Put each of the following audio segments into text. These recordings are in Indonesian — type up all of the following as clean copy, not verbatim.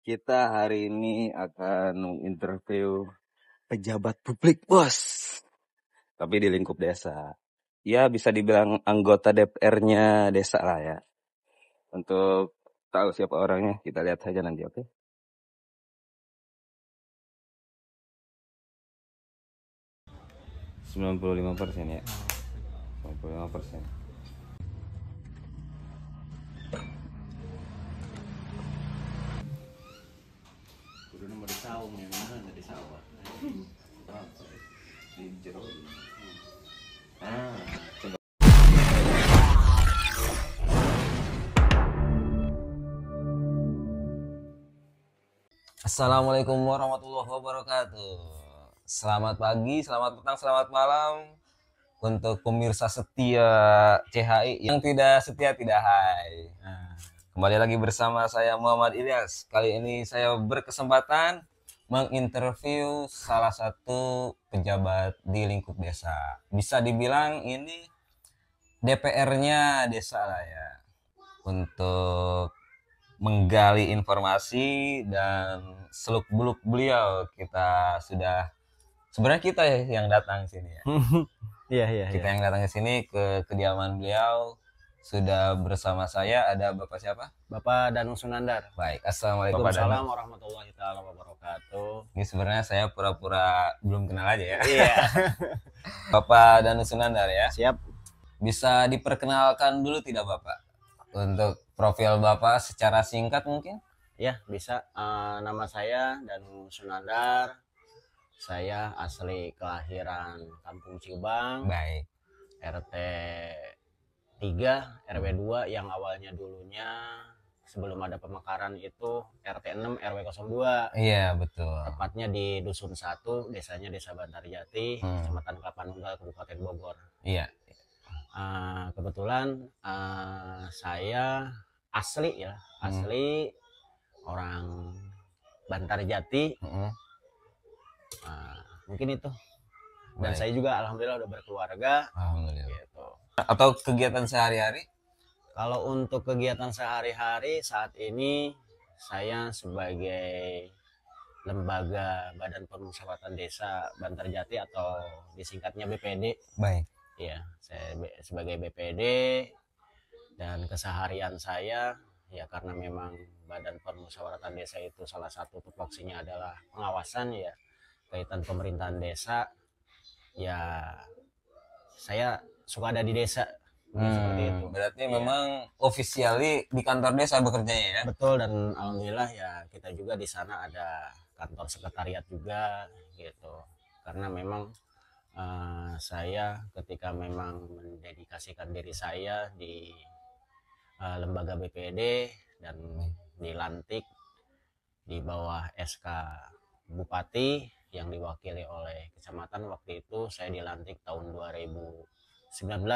Kita hari ini akan menginterview pejabat publik, bos. Tapi di lingkup desa. Ya, bisa dibilang anggota DPR-nya desa lah ya. Untuk tahu siapa orangnya, kita lihat saja nanti, oke? 95% ya. 95%. Kudu nomor di saung ya, mana di sawah. Di jero. Coba. Assalamualaikum warahmatullahi wabarakatuh. Selamat pagi, selamat petang, selamat malam untuk pemirsa setia CHI yang tidak setia tidak hai. Kembali lagi bersama saya Muhammad Ilyas. Kali ini saya berkesempatan menginterview salah satu pejabat di lingkup desa. Bisa dibilang ini DPR-nya desa lah ya. Untuk menggali informasi dan seluk-beluk beliau sebenarnya kita yang datang sini ya. Iya. Kita yang datang ke sini ke kediaman beliau. Sudah bersama saya ada Bapak siapa? Bapak Danung Sunandar. Baik, Assalamualaikum Bapak Waalaikumsalam Danung. warahmatullahi taala wabarakatuh. Ini sebenarnya saya pura-pura belum kenal aja ya. Iya. Bapak Danung Sunandar ya. Siap. Bisa diperkenalkan dulu tidak Bapak? Untuk profil Bapak secara singkat mungkin? Ya, bisa. Nama saya Danung Sunandar. Saya asli kelahiran Kampung Cibang. Baik. RT 3, RW 2 yang awalnya dulunya sebelum ada pemekaran itu RT 6 RW 02. Iya, betul. Tepatnya di Dusun 1, desanya Desa Bantarjati, Kecamatan Kelapa Nunggal, Kabupaten Bogor. Iya. Kebetulan saya asli orang Bantarjati. Mungkin itu. Dan saya juga alhamdulillah udah berkeluarga. Alhamdulillah. Gitu. Atau kegiatan sehari-hari? Kalau untuk kegiatan sehari-hari saat ini saya sebagai lembaga Badan Permusyawaratan Desa Bantarjati atau disingkatnya BPD. Baik. Ya, saya sebagai BPD, dan keseharian saya ya karena memang Badan Permusyawaratan Desa itu salah satu tupoksinya adalah pengawasan ya kaitan pemerintahan desa. Ya saya suka ada di desa. Seperti itu. Berarti memang officially di kantor desa bekerjanya ya? Betul, dan alhamdulillah ya kita juga di sana ada kantor sekretariat juga gitu. Karena memang saya ketika memang mendedikasikan diri saya di lembaga BPD dan dilantik di bawah SK Bupati yang diwakili oleh kecamatan. Waktu itu saya dilantik tahun 2019.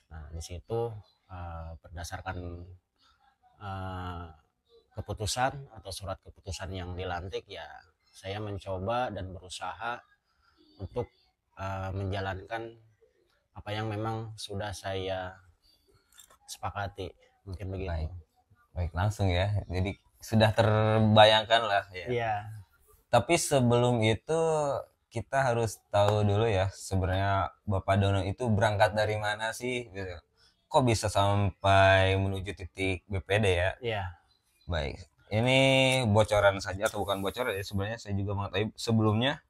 Nah, di situ berdasarkan keputusan atau surat keputusan yang dilantik ya saya mencoba dan berusaha untuk menjalankan apa yang memang sudah saya sepakati, mungkin begitu. Baik, langsung ya. Jadi sudah terbayangkan lah ya. Iya. Tapi sebelum itu kita harus tahu dulu ya sebenarnya Bapak Dono itu berangkat dari mana sih gitu. Kok bisa sampai menuju titik BPD ya? Iya. Baik. Ini bocoran saja atau bukan bocoran ya, sebenarnya saya juga mengetahui sebelumnya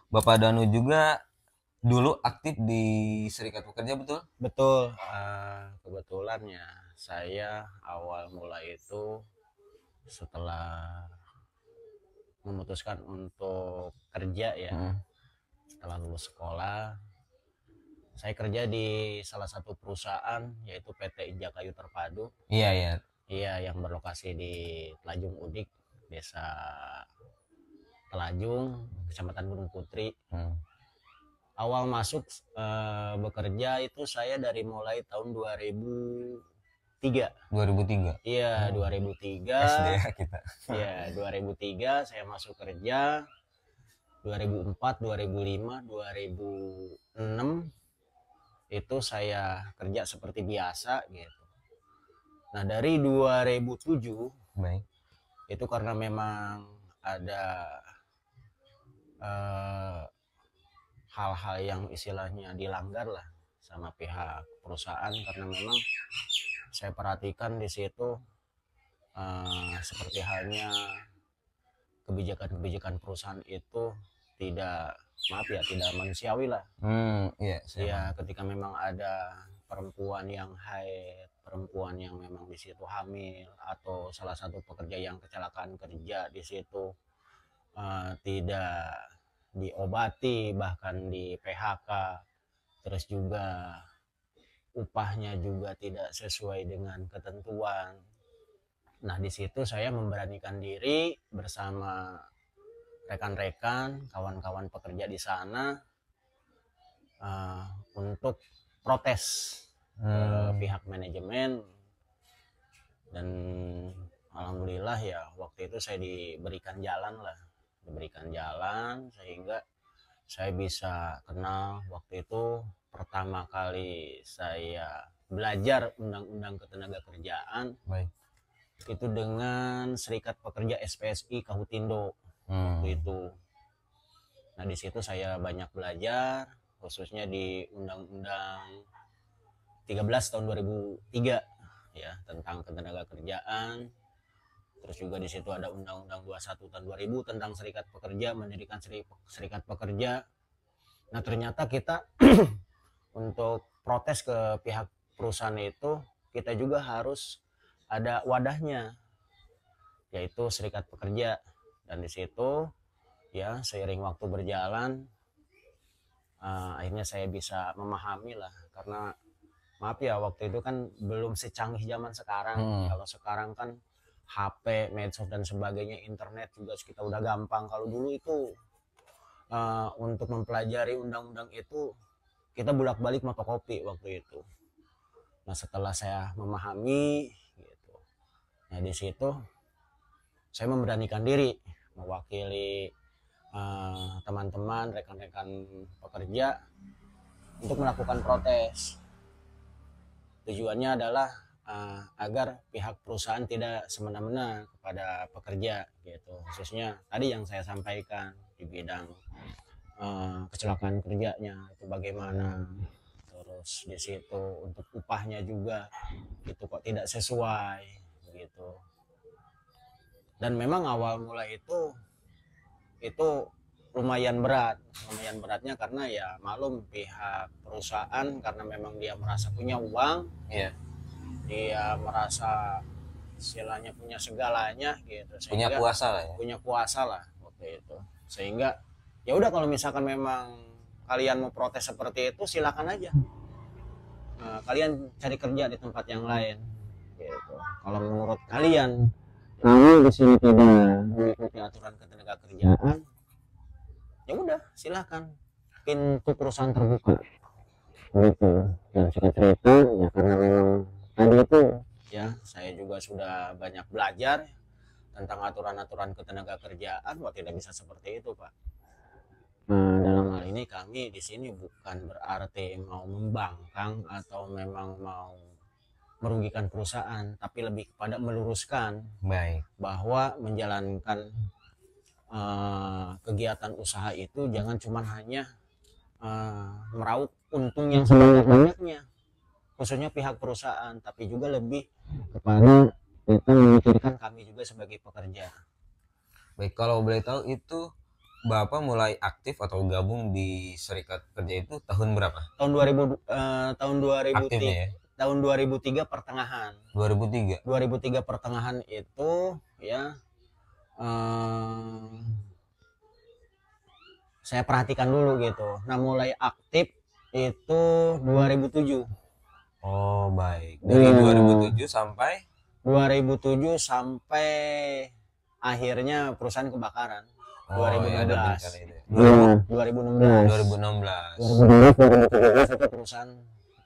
Bapak Danu juga dulu aktif di Serikat Pekerja, betul? Betul. Kebetulan ya saya awal mulai itu setelah memutuskan untuk kerja ya. Setelah lulus sekolah saya kerja di salah satu perusahaan yaitu PT Injak Kayu Terpadu. Iya, yang berlokasi di Telajung Udik, Desa Telajung, Kecamatan Gunung Putri. Awal masuk bekerja itu saya dari mulai tahun 2003. 2003. Iya, 2003. SD ya kita. Iya, 2003 saya masuk kerja. 2004, 2005, 2006 itu saya kerja seperti biasa gitu. Nah, dari 2007 Baik. itu karena memang ada eh, hal-hal yang istilahnya dilanggar lah sama pihak perusahaan, karena memang saya perhatikan di situ seperti halnya kebijakan-kebijakan perusahaan itu tidak, maaf ya, tidak manusiawi lah. Iya, Ya, ketika memang ada perempuan yang haid, perempuan yang memang di situ hamil, atau salah satu pekerja yang kecelakaan kerja di situ tidak diobati, bahkan di PHK, terus juga upahnya juga tidak sesuai dengan ketentuan. Nah, di situ saya memberanikan diri bersama rekan-rekan, kawan-kawan pekerja di sana untuk protes ke pihak manajemen. Dan alhamdulillah ya waktu itu saya diberikan jalan sehingga saya bisa kenal. Waktu itu pertama kali saya belajar undang-undang ketenagakerjaan. Baik. Itu dengan Serikat Pekerja SPSI Kahutindo waktu itu. Nah, di situ saya banyak belajar, khususnya di Undang-Undang 13 tahun 2003 ya, tentang ketenagakerjaan. Terus juga di situ ada Undang-Undang 21 tahun 2000 tentang Serikat Pekerja, mendirikan Serikat Pekerja. Nah, ternyata kita untuk protes ke pihak perusahaan itu, kita juga harus ada wadahnya, yaitu Serikat Pekerja. Dan di situ ya seiring waktu berjalan akhirnya saya bisa memahami lah, karena maaf ya waktu itu kan belum secanggih zaman sekarang. Kalau sekarang kan HP, medsos dan sebagainya, internet juga kita udah gampang. Kalau dulu itu untuk mempelajari undang-undang itu kita bolak-balik fotokopi waktu itu. Nah, setelah saya memahami gitu, nah di situ saya memberanikan diri mewakili teman-teman, rekan-rekan pekerja untuk melakukan protes. Tujuannya adalah agar pihak perusahaan tidak semena-mena kepada pekerja gitu, khususnya tadi yang saya sampaikan di bidang kecelakaan kerjanya itu bagaimana, terus di situ untuk upahnya juga itu kok tidak sesuai gitu. Dan memang awal mula itu lumayan beratnya, karena ya maklum pihak perusahaan karena memang dia merasa punya uang, dia merasa istilahnya punya segalanya gitu, punya kuasa lah ya. Punya kuasa lah waktu itu, sehingga ya udah, kalau misalkan memang kalian mau protes seperti itu silakan aja, kalian cari kerja di tempat yang lain gitu. Kalau menurut kalian kamu di sini tidak mengikuti aturan ketenagakerjaan, ya udah silakan, pintu perusahaan terbuka gitu. Dan singkat cerita ya, karena memang tadi itu ya saya juga sudah banyak belajar tentang aturan-aturan ketenagakerjaan, wah tidak bisa seperti itu Pak. Nah, dalam hal ini kami di sini bukan berarti mau membangkang atau memang mau merugikan perusahaan, tapi lebih kepada meluruskan bahwa menjalankan kegiatan usaha itu jangan cuma hanya meraup untung yang sebanyak-banyaknya, khususnya pihak perusahaan, tapi juga lebih kepada kita memikirkan kami juga sebagai pekerja. Baik, kalau boleh tahu itu Bapak mulai aktif atau gabung di Serikat Kerja itu tahun berapa? Tahun 2000 tahun 2003. Aktifnya ya? Tahun 2003 pertengahan. 2003 pertengahan itu ya, saya perhatikan dulu gitu. Nah, mulai aktif itu 2007. Oh baik, dari 2007 sampai akhirnya perusahaan kebakaran. 2016. Ya, 2016 itu perusahaan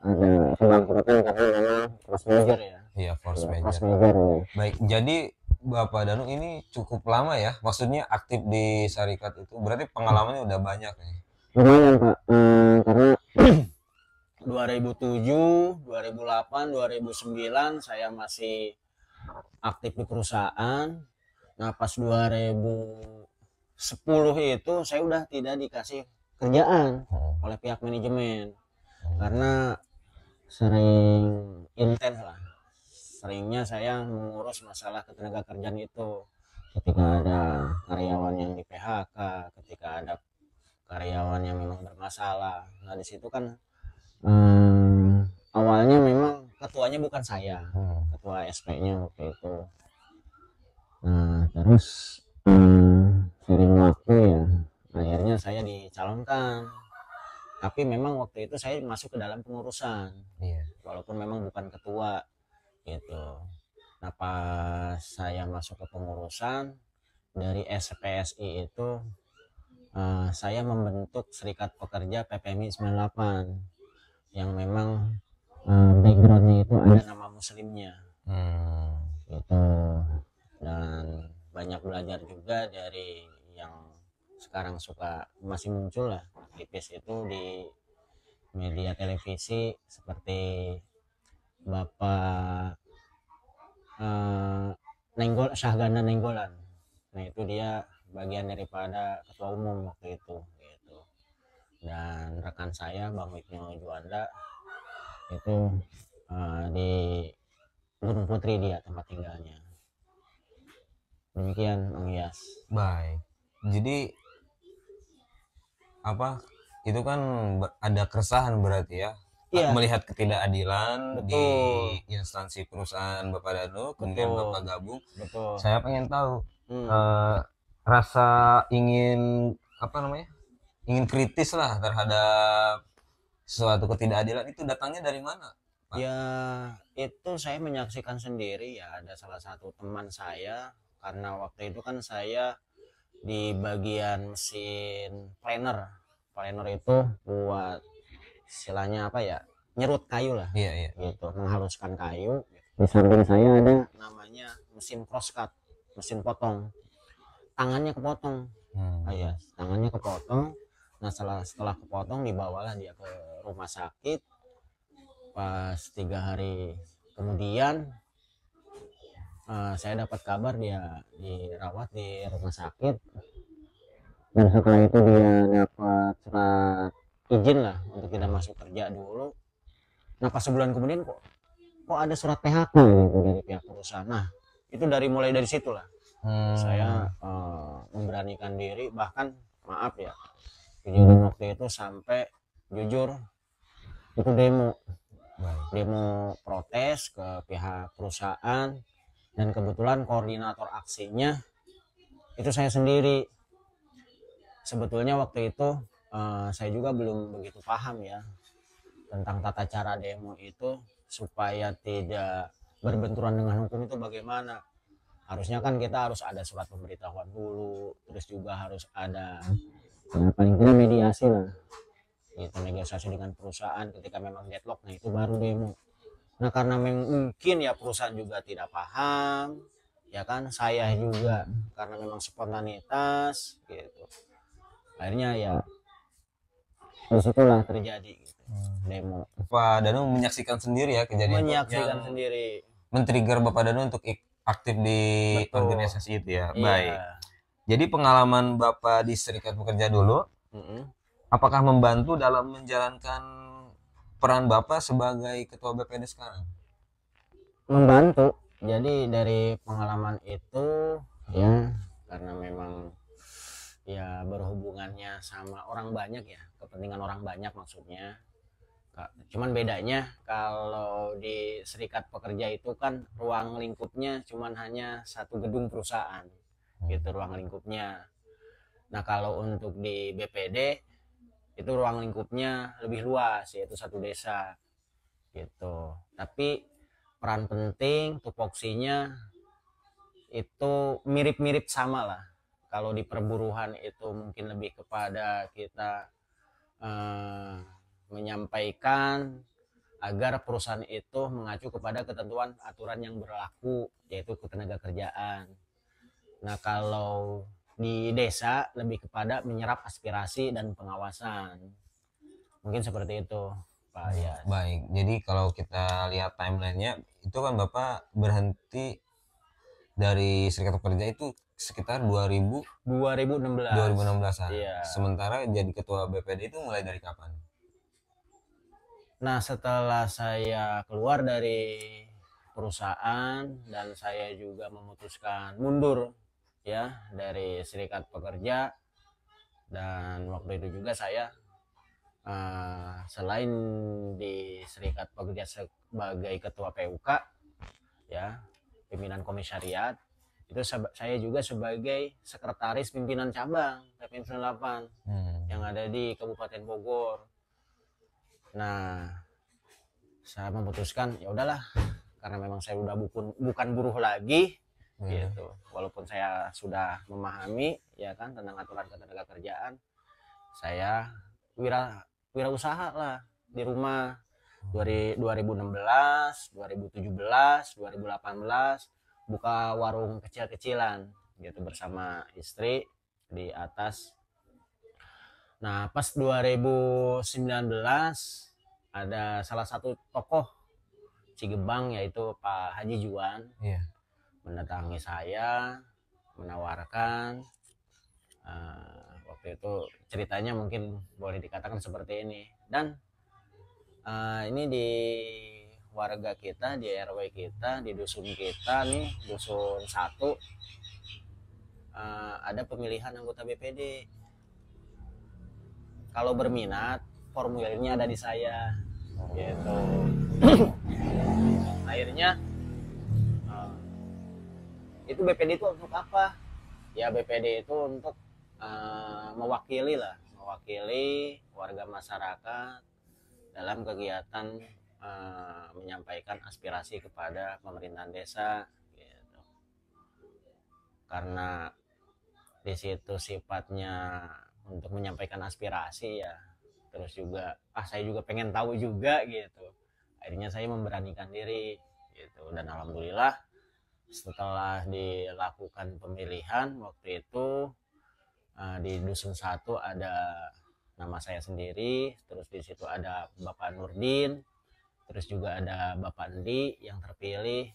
ada kebangkrutan karena memang force major ya. Iya, force major. Baik, jadi Bapak Danu ini cukup lama ya, maksudnya aktif di Serikat itu, berarti pengalamannya udah banyak nih. Lumayan Pak, karena 2007, 2008, 2009 saya masih aktif di perusahaan. Nah, pas 2010 itu saya udah tidak dikasih kerjaan oleh pihak manajemen karena sering intens lah. Seringnya saya mengurus masalah ketenaga kerjaan itu. Ketika ada karyawan yang di PHK, ketika ada karyawan yang memang bermasalah. Nah, di situ kan awalnya memang ketuanya bukan saya, ketua SP-nya waktu itu. Nah, terus sering waktu ya, akhirnya saya dicalonkan. Tapi memang waktu itu saya masuk ke dalam pengurusan, walaupun memang bukan ketua gitu. Nah, pas saya masuk ke pengurusan dari SPSI itu, saya membentuk Serikat Pekerja PPMI 98 yang memang backgroundnya itu ada nama muslimnya gitu. Dan banyak belajar juga dari yang sekarang suka masih muncul lah aktivis itu di media televisi seperti Bapak Syahganda Nenggolan. Nah, itu dia bagian daripada ketua umum waktu itu gitu. Dan rekan saya Bang Wisnu Juanda itu di Gunung Putri dia tempat tinggalnya. Demikian Bang Iyas. Baik. Jadi apa itu kan ada keresahan berarti ya, melihat ketidakadilan di instansi perusahaan Bapak Danu, kemudian Bapak gabung. Saya pengen tahu rasa ingin ingin kritis lah terhadap suatu ketidakadilan itu datangnya dari mana, Pak? Ya itu saya menyaksikan sendiri ya, ada salah satu teman saya, karena waktu itu kan saya di bagian mesin planer itu buat istilahnya apa ya, nyerut kayu lah, gitu, menghaluskan kayu. Di samping saya ada namanya mesin crosscut, mesin potong, tangannya kepotong. Ya, tangannya kepotong. Nah, setelah kepotong dibawalah dia ke rumah sakit. Pas 3 hari kemudian saya dapat kabar dia dirawat di rumah sakit, dan setelah itu dia dapat surat izin lah untuk tidak masuk kerja dulu. Nah, pas sebulan kemudian kok ada surat PHK gitu dari pihak perusahaan. Nah, itu mulai dari situ lah saya memberanikan diri, bahkan maaf ya, kejadian waktu itu sampai jujur itu demo protes ke pihak perusahaan, dan kebetulan koordinator aksinya itu saya sendiri. Sebetulnya waktu itu saya juga belum begitu paham ya tentang tata cara demo itu supaya tidak berbenturan dengan hukum itu bagaimana. Harusnya kan kita harus ada surat pemberitahuan dulu, terus juga harus ada paling tidak mediasi lah, itu negosiasi dengan perusahaan ketika memang deadlock. Nah, itu baru demo. Nah, karena mungkin ya perusahaan juga tidak paham ya kan, saya juga karena memang spontanitas gitu, akhirnya ya disitulah terjadi gitu, demo. Pak Danu menyaksikan sendiri ya kejadian menyaksikan sendiri, men-trigger Bapak Danu untuk aktif di organisasi itu ya. Baik. Jadi pengalaman Bapak di Serikat Pekerja dulu, apakah membantu dalam menjalankan peran Bapak sebagai ketua BPD sekarang? Membantu. Jadi dari pengalaman itu ya, karena memang ya berhubungannya sama orang banyak ya, kepentingan orang banyak maksudnya. Cuman bedanya kalau di Serikat Pekerja itu kan ruang lingkupnya cuman hanya satu gedung perusahaan gitu ruang lingkupnya. Nah, kalau untuk di BPD itu ruang lingkupnya lebih luas, yaitu satu desa gitu. Tapi peran penting tupoksinya itu mirip-mirip sama lah. Kalau di perburuhan itu mungkin lebih kepada kita menyampaikan agar perusahaan itu mengacu kepada ketentuan aturan yang berlaku, yaitu ketenaga kerjaan. Nah, kalau di desa lebih kepada menyerap aspirasi dan pengawasan, mungkin seperti itu. Pak ya. Baik, jadi kalau kita lihat timelinenya itu kan Bapak berhenti dari Serikat Pekerja itu sekitar 2016. 2016-an. Iya. Sementara jadi ketua BPD itu mulai dari kapan? Nah, setelah saya keluar dari perusahaan dan saya juga memutuskan mundur ya dari Serikat Pekerja, dan waktu itu juga saya selain di Serikat Pekerja sebagai ketua PUK ya, pimpinan komisariat, itu saya juga sebagai sekretaris pimpinan cabang TPM 98 yang ada di Kabupaten Bogor. Nah, saya memutuskan ya udahlah, karena memang saya udah bukan buruh lagi gitu. Walaupun saya sudah memahami ya kan tentang aturan ketenaga kerjaan, saya wirausaha lah di rumah. 2016, 2017, 2018 buka warung kecil-kecilan gitu bersama istri di atas. Nah, pas 2019 ada salah satu tokoh Cigebang yaitu Pak Haji Juan mendatangi saya, menawarkan waktu itu ceritanya mungkin boleh dikatakan seperti ini. Dan ini di warga kita, di RW kita, di dusun kita nih, dusun 1 ada pemilihan anggota BPD. Kalau berminat, formulirnya ada di saya gitu. Akhirnya itu BPD itu untuk apa? Ya BPD itu untuk mewakili warga masyarakat dalam kegiatan menyampaikan aspirasi kepada pemerintahan desa gitu. Karena di situ sifatnya untuk menyampaikan aspirasi ya, terus juga saya juga pengen tahu juga gitu. Akhirnya saya memberanikan diri gitu, dan alhamdulillah setelah dilakukan pemilihan waktu itu di dusun 1 ada nama saya sendiri, terus di situ ada Bapak Nurdin, terus juga ada Bapak Endi yang terpilih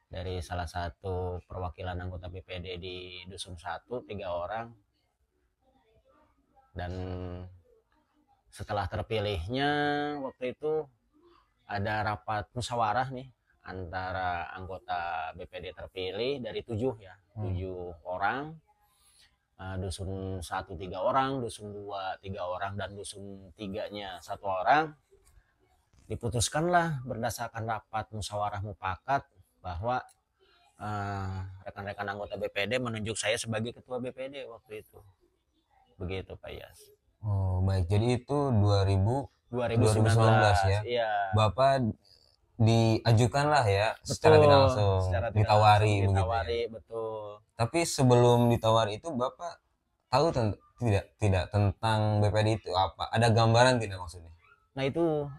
dari salah satu perwakilan anggota BPD di dusun 1, 3 orang. Dan setelah terpilihnya waktu itu ada rapat musyawarah nih antara anggota BPD terpilih dari 7 orang. Dusun 1 3 orang, dusun 2 3 orang, dan dusun 3-nya 1 orang. Diputuskanlah berdasarkan rapat musyawarah mufakat bahwa rekan-rekan anggota BPD menunjuk saya sebagai ketua BPD waktu itu. Begitu Pak Yas. Oh baik, jadi itu 2019 ya. Iya. Bapak diajukan lah ya. Betul, secara tidak langsung ditawari begitu ya. Betul. Tapi sebelum ditawari itu Bapak tahu tidak tentang BPD itu apa? Ada gambaran tidak maksudnya? Nah itu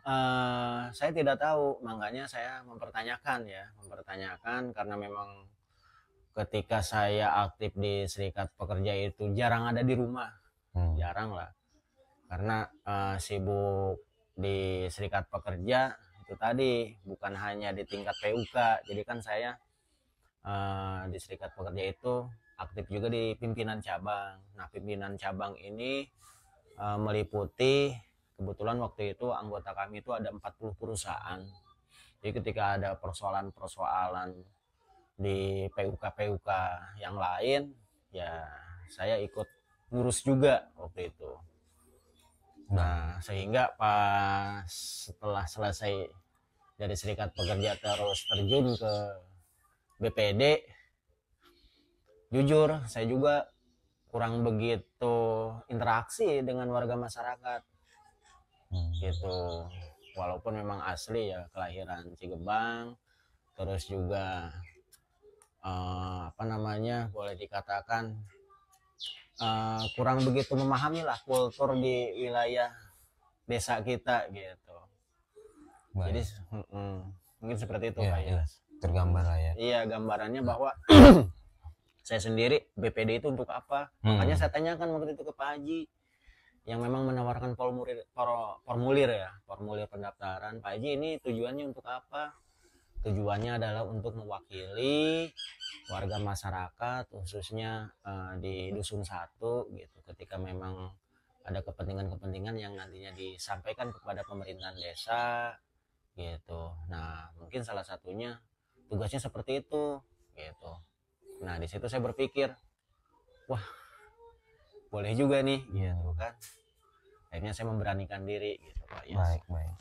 saya tidak tahu, makanya saya mempertanyakan karena memang ketika saya aktif di Serikat Pekerja itu jarang ada di rumah. Jarang lah, karena sibuk di Serikat Pekerja itu tadi, bukan hanya di tingkat PUK. Jadi kan saya di Serikat Pekerja itu aktif juga di pimpinan cabang. Nah pimpinan cabang ini meliputi, kebetulan waktu itu anggota kami itu ada 40 perusahaan. Jadi ketika ada persoalan-persoalan di PUK yang lain, ya saya ikut ngurus juga waktu itu. Nah sehingga pas setelah selesai dari Serikat Pekerja terus terjun ke BPD, jujur saya juga kurang begitu interaksi dengan warga masyarakat gitu. Walaupun memang asli ya kelahiran Cigebang, terus juga boleh dikatakan kurang begitu memahami lah kultur di wilayah desa kita gitu. Baik. Jadi mungkin seperti itu Pak ya. Tergambar lah ya. Iya, gambarannya bahwa saya sendiri BPD itu untuk apa? Makanya saya tanyakan waktu itu ke Pak Haji yang memang menawarkan formulir pendaftaran. Pak Haji, ini tujuannya untuk apa? Tujuannya adalah untuk mewakili warga masyarakat khususnya di dusun 1 gitu, ketika memang ada kepentingan-kepentingan yang nantinya disampaikan kepada pemerintahan desa gitu. Nah, mungkin salah satunya tugasnya seperti itu gitu. Nah, di situ saya berpikir, wah, boleh juga nih gitu kan. Akhirnya saya memberanikan diri gitu, Pak. Yes. Baik.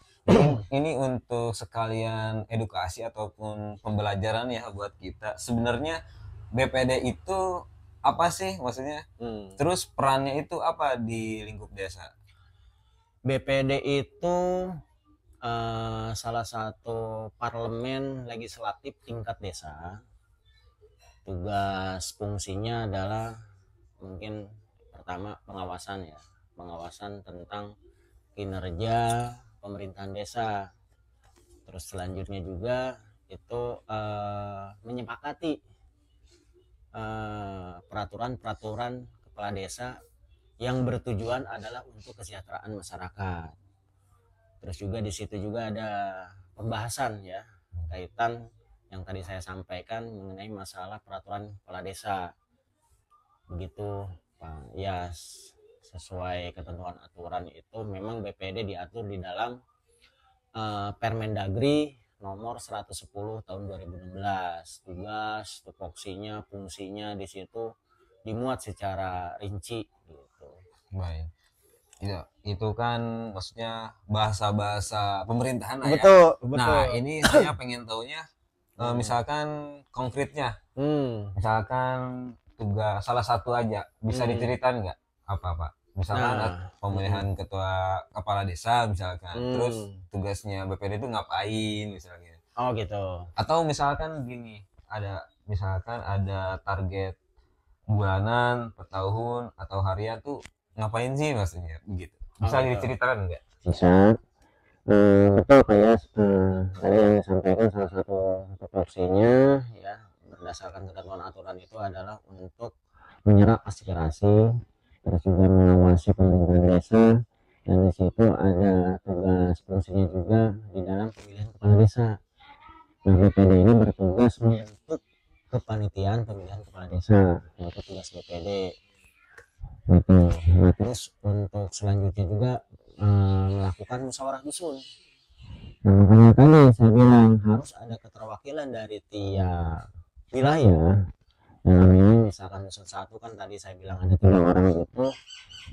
Ini untuk sekalian edukasi ataupun pembelajaran ya buat kita. Sebenarnya BPD itu apa sih maksudnya? Terus perannya itu apa di lingkup desa? BPD itu salah satu parlemen legislatif tingkat desa. Tugas fungsinya adalah mungkin pertama pengawasan ya, pengawasan tentang kinerja pemerintahan desa. Terus selanjutnya juga itu menyepakati peraturan-peraturan kepala desa yang bertujuan adalah untuk kesejahteraan masyarakat. Terus juga di situ juga ada pembahasan ya kaitan yang tadi saya sampaikan mengenai masalah peraturan kepala desa. Begitu Pak. Ya, sesuai ketentuan aturan itu memang BPD diatur di dalam Permendagri nomor 110 tahun 2016. Tugas, tupoksinya, fungsinya di situ dimuat secara rinci gitu. Baik. Ya, itu kan maksudnya bahasa-bahasa pemerintahan lah ya. Betul. Nah, ini saya pengen taunya misalkan konkretnya. Misalkan tugas salah satu aja bisa diceritain nggak apa Pak? Misalkan pemilihan ketua kepala desa misalkan, terus tugasnya BPD itu ngapain misalnya? Oh gitu. Atau misalkan gini, misalkan ada target bulanan, per tahun atau harian tuh ngapain sih maksudnya begitu? Bisa diceritakan nggak? Bisa. Betul Pak ya. Tadi yang disampaikan salah satu tupoksinya ya berdasarkan ketentuan aturan itu adalah untuk menyerap aspirasi, terus juga mengawasi pemerintahan desa, dan di situ ada tugas fungsinya juga di dalam pemilihan kepala desa. Nah, BPD ini bertugas membentuk kepanitiaan pemilihan kepala desa, itu tugas BPD gitu. Nah, terus untuk selanjutnya juga melakukan musyawarah dusun. Nah, makanya tadi saya bilang harus ada keterwakilan dari tiap wilayah. Dalam ini misalkan dusun 1 kan tadi saya bilang ada 3 orang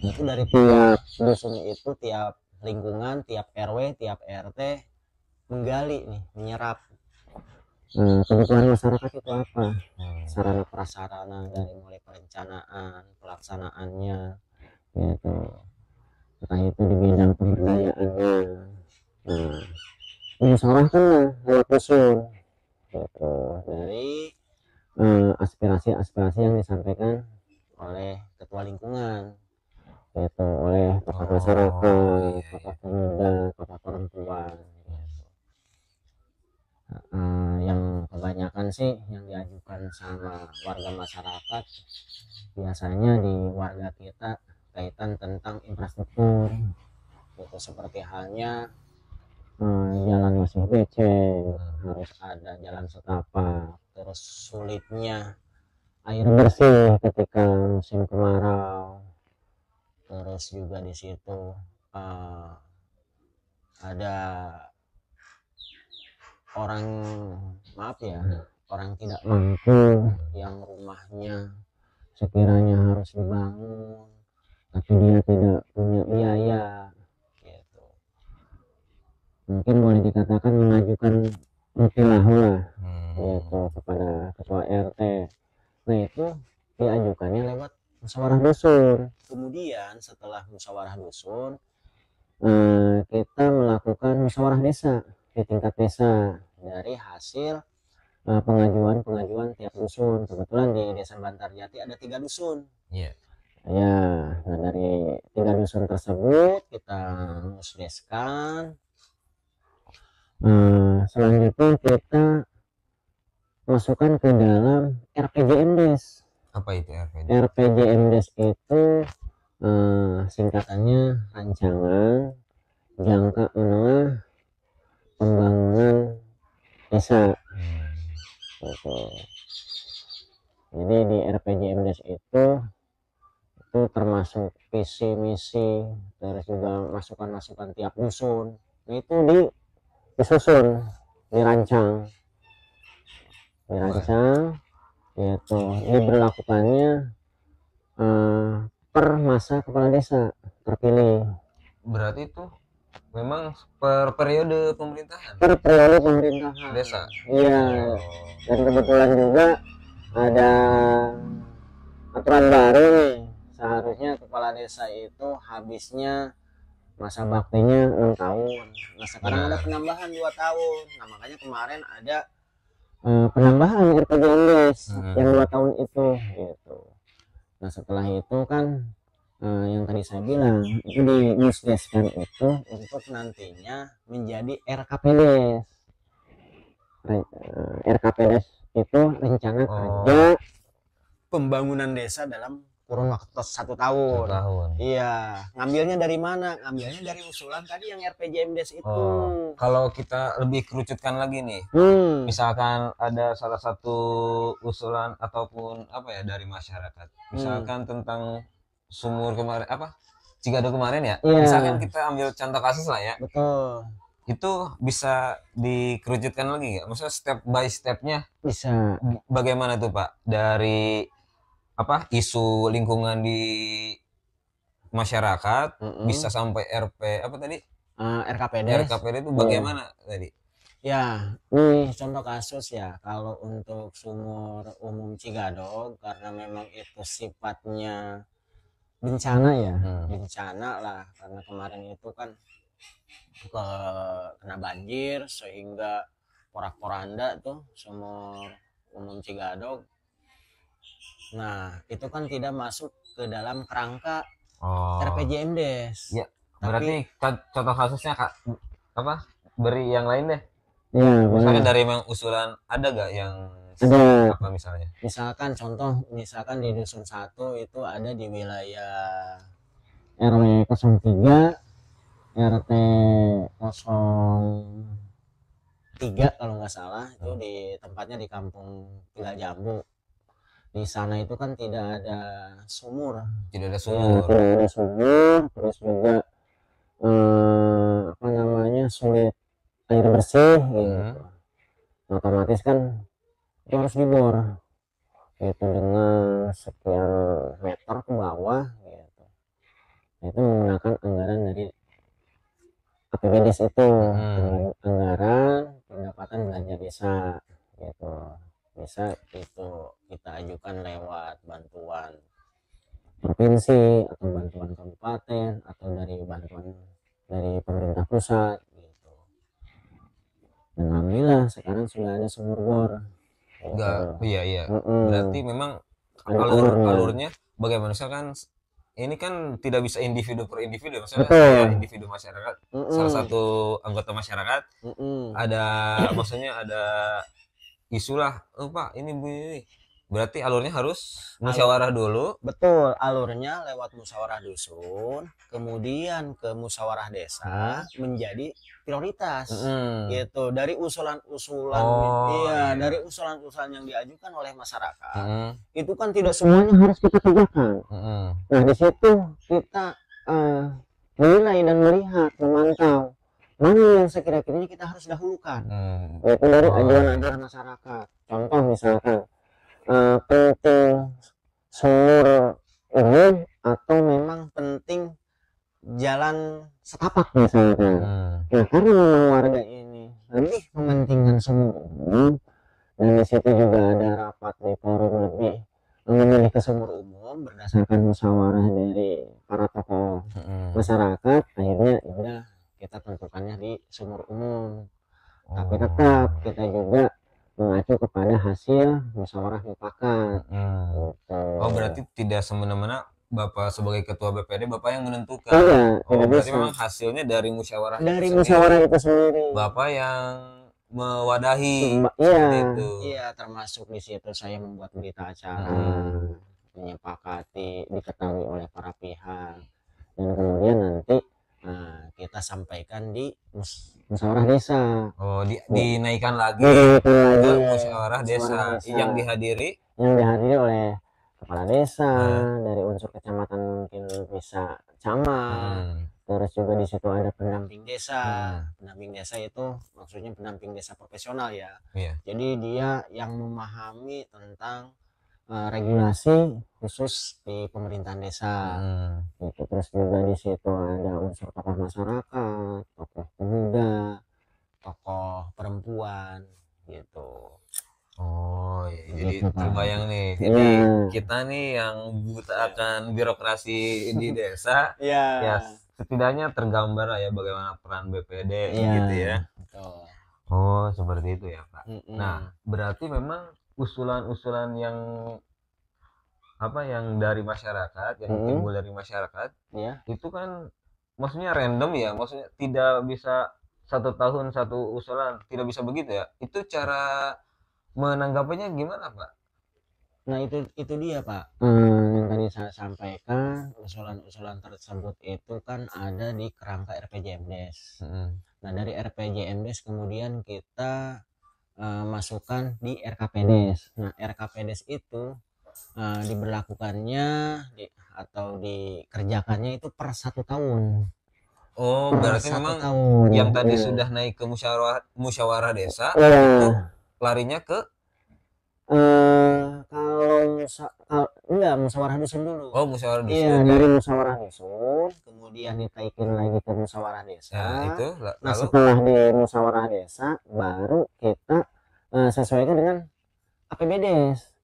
itu dari tiap dusun itu, tiap lingkungan, tiap RW, tiap RT menggali nih, menyerap kebutuhan masyarakat itu apa, sarana prasarana dari mulai perencanaan, pelaksanaannya gitu, entah itu di bidang pemberdayaannya. Nah, dimusyawarahkan lewat dusun gitu, dari aspirasi-aspirasi yang disampaikan oleh ketua lingkungan yaitu oleh tokoh masyarakat, tokoh pemuda, tokoh perempuan gitu. Yang kebanyakan sih yang diajukan sama warga masyarakat biasanya di warga kita kaitan tentang infrastruktur gitu, seperti halnya jalan masih becek, harus ada jalan setapak, terus sulitnya air bersih ketika musim kemarau, terus juga di situ ada orang orang tidak mampu yang rumahnya sekiranya harus dibangun tapi dia tidak punya biaya gitu. Mungkin boleh dikatakan mengajukan mutilahu lah gitu kepada ketua RT. Nah, itu diajukannya lewat musyawarah dusun. Kemudian setelah musyawarah dusun kita melakukan musyawarah desa di tingkat desa dari hasil pengajuan tiap dusun. Kebetulan di desa Bantarjati ada 3 dusun. Iya. Ya, nah dari 3 dusun tersebut kita musdeskan. Selanjutnya kita masukkan ke dalam RPJMDes. Apa itu RPD? RPJMDes itu Singkatannya Rancangan Jangka Menengah Pembangunan Desa. Gitu. Jadi di RPJMDes itu termasuk visi misi, terus juga masukan-masukan tiap dusun. Nah, itu disusun, dirancang, gitu. Diberlakukannya per masa kepala desa terpilih. Berarti itu memang per periode pemerintahan. Per periode pemerintahan. Desa. Iya. Dan kebetulan juga ada aturan baru nih. Seharusnya kepala desa itu habisnya masa baktinya 6 tahun. Nah, sekarang ada penambahan 2 tahun. Nah, makanya kemarin ada penambahan RPJMDes yang 2 tahun itu gitu. Nah, setelah itu kan yang tadi saya bilang itu di musdeskan itu untuk nantinya menjadi RKPDes. RKPDes itu rencana kerja pembangunan desa dalam kurun waktu 1 tahun. Iya, ngambilnya dari mana? Ngambilnya dari usulan tadi yang RPJMDes itu. Kalau kita lebih kerucutkan lagi nih, misalkan ada salah satu usulan ataupun apa ya dari masyarakat, misalkan tentang sumur kemarin Cigadog kemarin ya, misalkan kita ambil contoh kasus lah ya. Betul. Itu bisa dikerucutkan lagi nggak? Maksudnya step by stepnya bisa. Bagaimana tuh Pak? Dari isu lingkungan di masyarakat bisa sampai RP RKPD itu bagaimana tadi? Ya, ini contoh kasus ya. Kalau untuk sumur umum Cigadog karena memang itu sifatnya bencana ya, bencana lah karena kemarin itu kan kena banjir sehingga porak-poranda tuh sumur umum Cigadog. Nah, itu kan tidak masuk ke dalam kerangka RPJMDes. Ya, berarti contoh kasusnya beri yang lain deh. Ya, misalnya dari memang usulan ada gak yang ada apa misalnya? Misalkan di dusun 1 itu ada di wilayah RW 03, RT 03 kalau nggak salah, itu di tempatnya di Kampung Tinggal Jambu. Di sana itu kan tidak ada sumur. Tidak ada sumur, terus juga sulit air bersih gitu. Otomatis kan itu harus dibor itu dengan sekian meter ke bawah gitu. Itu menggunakan anggaran dari APBDes itu, anggaran pendapatan belanja desa gitu. Bisa itu kita ajukan lewat bantuan provinsi atau bantuan kabupaten atau dari bantuan dari pemerintah pusat gitu. Dan alhamdulillah sekarang sudah ada sumur bor. Iya. Berarti memang alurnya bagaimana? Misalkan ini kan tidak bisa individu per individu, misalnya saya individu masyarakat, salah satu anggota masyarakat, maksudnya ada isu lah, Pak ini berarti alurnya harus musyawarah dulu. Betul, alurnya lewat musyawarah dusun, kemudian ke musyawarah desa menjadi prioritas gitu. Dari usulan-usulan dari usulan-usulan yang diajukan oleh masyarakat itu kan tidak semuanya harus kita kerjakan. Nah, di situ kita menilai dan melihat, memantau mana yang sekira-kiranya kita harus dahulukan yaitu dari ajuan-ajuan masyarakat. Contoh misalkan penting sumur umum atau memang penting jalan setapak misalkan. Nah, karena memang warga ini lebih mementingkan sumur umum dan di situ juga ada rapat di forum lebih memilih ke sumur umum berdasarkan musyawarah dari para tokoh masyarakat, akhirnya udah kita tentukannya di sumur umum. Tapi tetap kita juga mengacu kepada hasil musyawarah mufakat. Berarti tidak semena-mena Bapak sebagai ketua BPD Bapak yang menentukan. Berarti memang hasilnya dari musyawarah. Musyawarah itu sendiri. Bapak yang mewadahi. Iya, termasuk di situ saya membuat berita acara. menyepakati, diketahui oleh para pihak, dan kemudian nanti kita sampaikan di musyawarah desa. Oh, dinaikkan lagi Dinaikkan lagi ke musyawarah desa yang dihadiri oleh kepala desa, Nah. dari unsur kecamatan mungkin bisa camat, terus juga di situ ada pendamping desa. Pendamping desa itu maksudnya pendamping desa profesional ya. Iya. Jadi dia yang memahami tentang regulasi khusus di pemerintahan desa. Gitu. Terus juga di situ ada unsur tokoh masyarakat, tokoh pemuda, tokoh perempuan gitu. Oh iya, jadi Gitu, Pak. terbayang nih. Jadi kita nih yang buta akan birokrasi di desa, ya setidaknya tergambar lah ya bagaimana peran BPD gitu ya. Betul. Oh seperti itu ya Pak. Nah berarti memang usulan-usulan yang yang dari masyarakat, yang timbul dari masyarakat, itu kan maksudnya random ya, maksudnya tidak bisa 1 tahun 1 usulan, tidak bisa begitu ya. Itu cara menanggapinya gimana Pak? Nah itu dia Pak, yang tadi saya sampaikan, usulan-usulan tersebut itu kan ada di kerangka RPJMDes. Nah dari RPJMDes kemudian kita masukkan di RKPDes. Nah RKPDes itu diberlakukannya atau dikerjakannya itu per 1 tahun. Oh berarti memang tahun. yang tadi sudah naik ke musyawarah desa itu larinya ke kalau enggak musyawarah dusun dulu. Oh musyawarah dusun. Iya dari musyawarah dusun kemudian ditaikin lagi ke musyawarah desa. Ya, itu nah setelah di musyawarah desa baru kita sesuaikan dengan APBDes.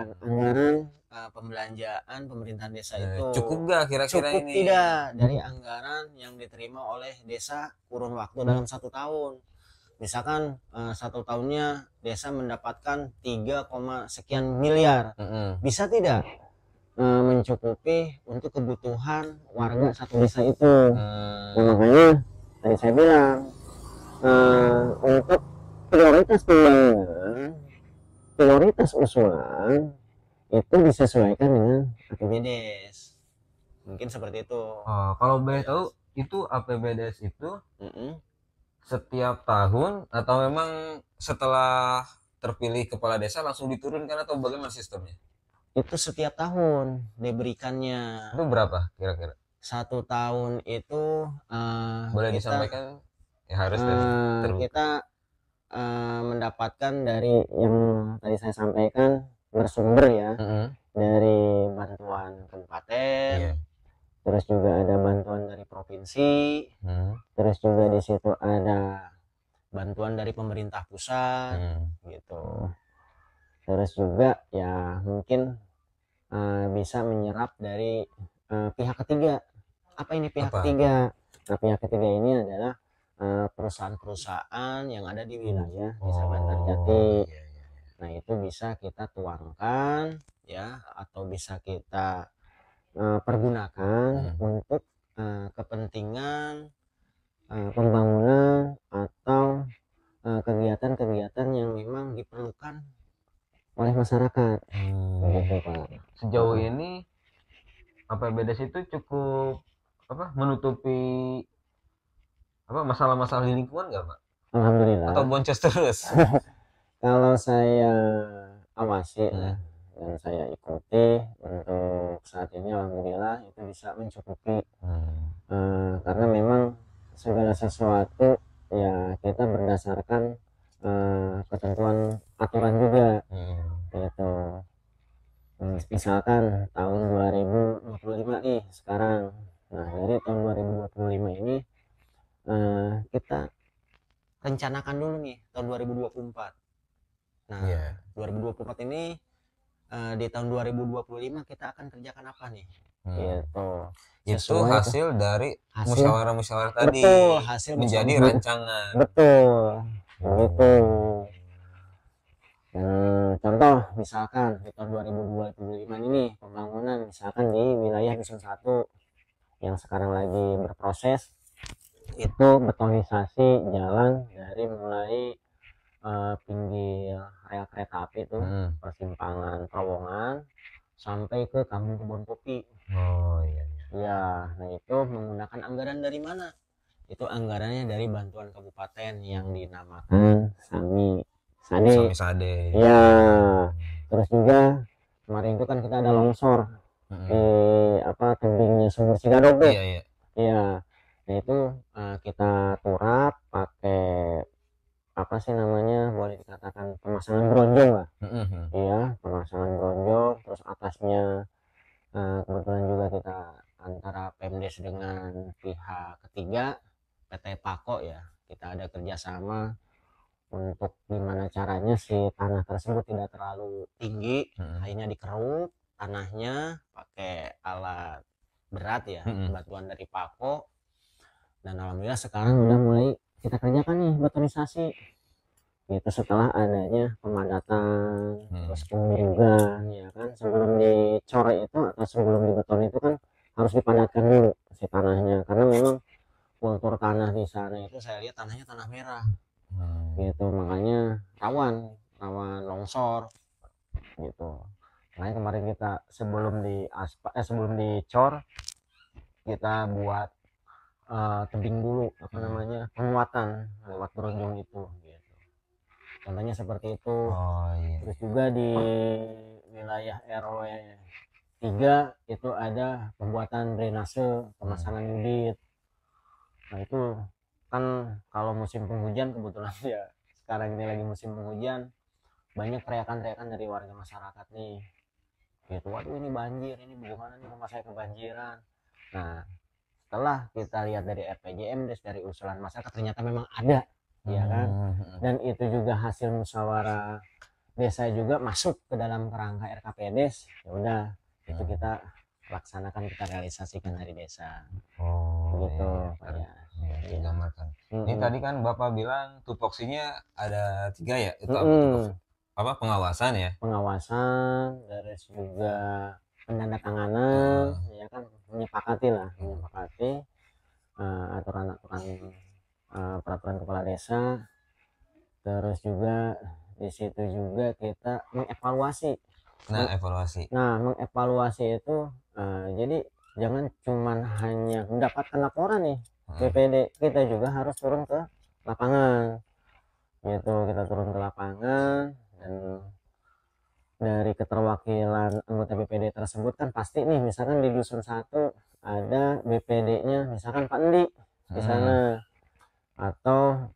Anggaran pembelanjaan pemerintahan desa itu cukup gak kira-kira cukup ini? Tidak dari anggaran yang diterima oleh desa kurun waktu dalam 1 tahun. Misalkan 1 tahunnya desa mendapatkan 3, sekian miliar, bisa tidak mencukupi untuk kebutuhan warga satu desa itu. Nah, makanya tadi saya bilang untuk prioritas pembangunan, prioritas usulan itu disesuaikan dengan APBDes. Mungkin seperti itu. Kalau boleh tahu itu APBDes itu setiap tahun atau memang setelah terpilih kepala desa langsung diturunkan atau bagaimana sistemnya? Itu setiap tahun diberikannya. Itu berapa kira-kira? 1 tahun itu boleh disampaikan ya harus kita mendapatkan dari yang tadi saya sampaikan bersumber ya dari bantuan kabupaten, terus juga ada bantuan dari provinsi, terus juga di situ ada bantuan dari pemerintah pusat gitu. Terus juga ya mungkin bisa menyerap dari pihak ketiga. Apa ini pihak ketiga? Nah pihak ketiga ini adalah perusahaan-perusahaan yang ada di wilayah Desa Bantarjati. Nah itu bisa kita tuangkan ya atau bisa kita pergunakan untuk kepentingan pembangunan atau kegiatan-kegiatan yang memang diperlukan oleh masyarakat. Gitu, Pak. Sejauh ini APBDes itu cukup menutupi masalah-masalah di lingkungan nggak Pak? Alhamdulillah. Atau boncos terus? Kalau saya awasi dan saya ikuti untuk saat ini alhamdulillah itu bisa mencukupi karena memang segala sesuatu ya kita berdasarkan ketentuan aturan juga gitu. Misalkan tahun 2025 nih sekarang, nah dari tahun 2025 ini kita rencanakan dulu nih tahun 2024. Nah 2024 ini di tahun 2025 kita akan kerjakan apa nih gitu. Itu hasil dari musyawarah-musyawarah tadi. Betul, hasil menjadi rancangan. Betul begitu. Contoh misalkan di tahun 2025 ini pembangunan misalkan di wilayah Dusun 1 yang sekarang lagi berproses itu betonisasi jalan dari mulai pinggir rel kereta api tuh, persimpangan Terowongan sampai ke Kampung Kebon Kopi. Oh iya. Ya, nah itu menggunakan anggaran dari mana? Itu anggarannya dari bantuan kabupaten yang dinamakan Sami Sade. Sami Sade. Ya, terus juga kemarin itu kan kita ada longsor tebingnya Sumur Cigadog tuh. Iya, iya. Iya, nah itu kita turap pakai apa sih namanya, boleh dikatakan pemasangan bronjong lah. Iya, pemasangan bronjong, terus atasnya kebetulan juga kita antara Pemdes dengan pihak ketiga PT Pako ya, kita ada kerjasama untuk gimana caranya si tanah tersebut tidak terlalu tinggi, akhirnya dikeruk tanahnya pakai alat berat ya, bantuan dari Pako, dan alhamdulillah sekarang udah mulai kita kerjakan nih betonisasi itu setelah adanya pemadatan, terus pemburugan ya kan. Sebelum dicor itu atau sebelum dibeton itu kan harus dipadatkan dulu si tanahnya, karena memang kultur tanah di sana itu saya lihat tanahnya tanah merah gitu, makanya rawan longsor gitu. Makanya kemarin kita sebelum dicor kita buat tebing dulu penguatan lewat bronjong itu gitu. Contohnya seperti itu. Terus juga di wilayah RW 3 itu ada pembuatan drainase, pemasangan bibit. Nah itu kan kalau musim penghujan, kebetulan ya sekarang ini lagi musim penghujan, banyak teriakan-teriakan dari warga masyarakat nih gitu, waduh ini banjir, ini bagaimana nih rumah saya kebanjiran. Nah setelah kita lihat dari RPJM dari usulan masyarakat, ternyata memang ada ya kan, dan itu juga hasil musyawarah desa juga masuk ke dalam kerangka RKPDes. Ya udah itu kita laksanakan, kita realisasikan dari desa. Begitu digambarkan. Ini tadi kan Bapak bilang tupoksinya ada 3 ya, itu apa pengawasan ya, terus juga penandatanganan ya kan, menyepakati aturan-aturan peraturan kepala desa. Terus juga di situ juga kita mengevaluasi. Mengevaluasi itu jadi jangan cuman hanya mendapatkan laporan nih BPD, kita juga harus turun ke lapangan gitu. Kita turun ke lapangan, dan dari keterwakilan anggota BPD tersebut kan pasti nih, misalkan di dusun 1 ada BPD-nya misalkan Pak Endi di sana, atau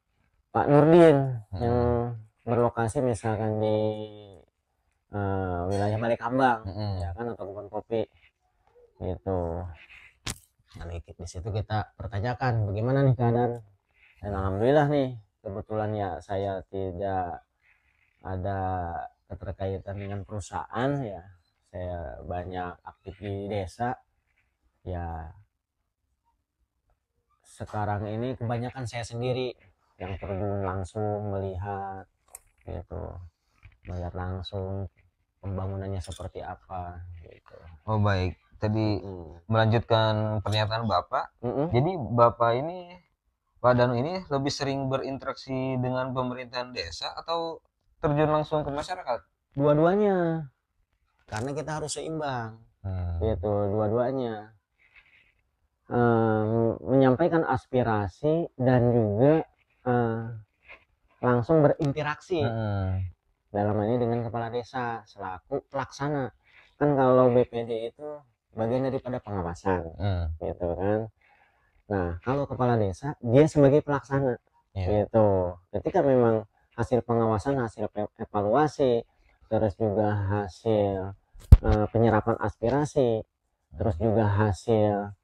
Pak Nurdin yang berlokasi misalkan di wilayah Balekambang ya kan, atau Kebon Kopi gitu. Nah di situ kita pertanyakan bagaimana nih keadaan, dan alhamdulillah nih kebetulan ya saya tidak ada keterkaitan dengan perusahaan ya, saya banyak aktif di desa ya. Sekarang ini kebanyakan saya sendiri yang terjun langsung melihat gitu, melihat langsung pembangunannya seperti apa gitu. Oh baik, tadi melanjutkan pernyataan Bapak. Jadi Bapak ini, Pak Danu ini lebih sering berinteraksi dengan pemerintahan desa atau terjun langsung ke masyarakat? Dua-duanya, karena kita harus seimbang gitu, dua-duanya menyampaikan aspirasi dan juga langsung berinteraksi dalam hal ini dengan kepala desa selaku pelaksana. Kan kalau BPD itu bagian daripada pengawasan gitu kan. Nah kalau kepala desa dia sebagai pelaksana gitu. Ketika memang hasil pengawasan, hasil evaluasi, terus juga hasil penyerapan aspirasi, terus juga hasil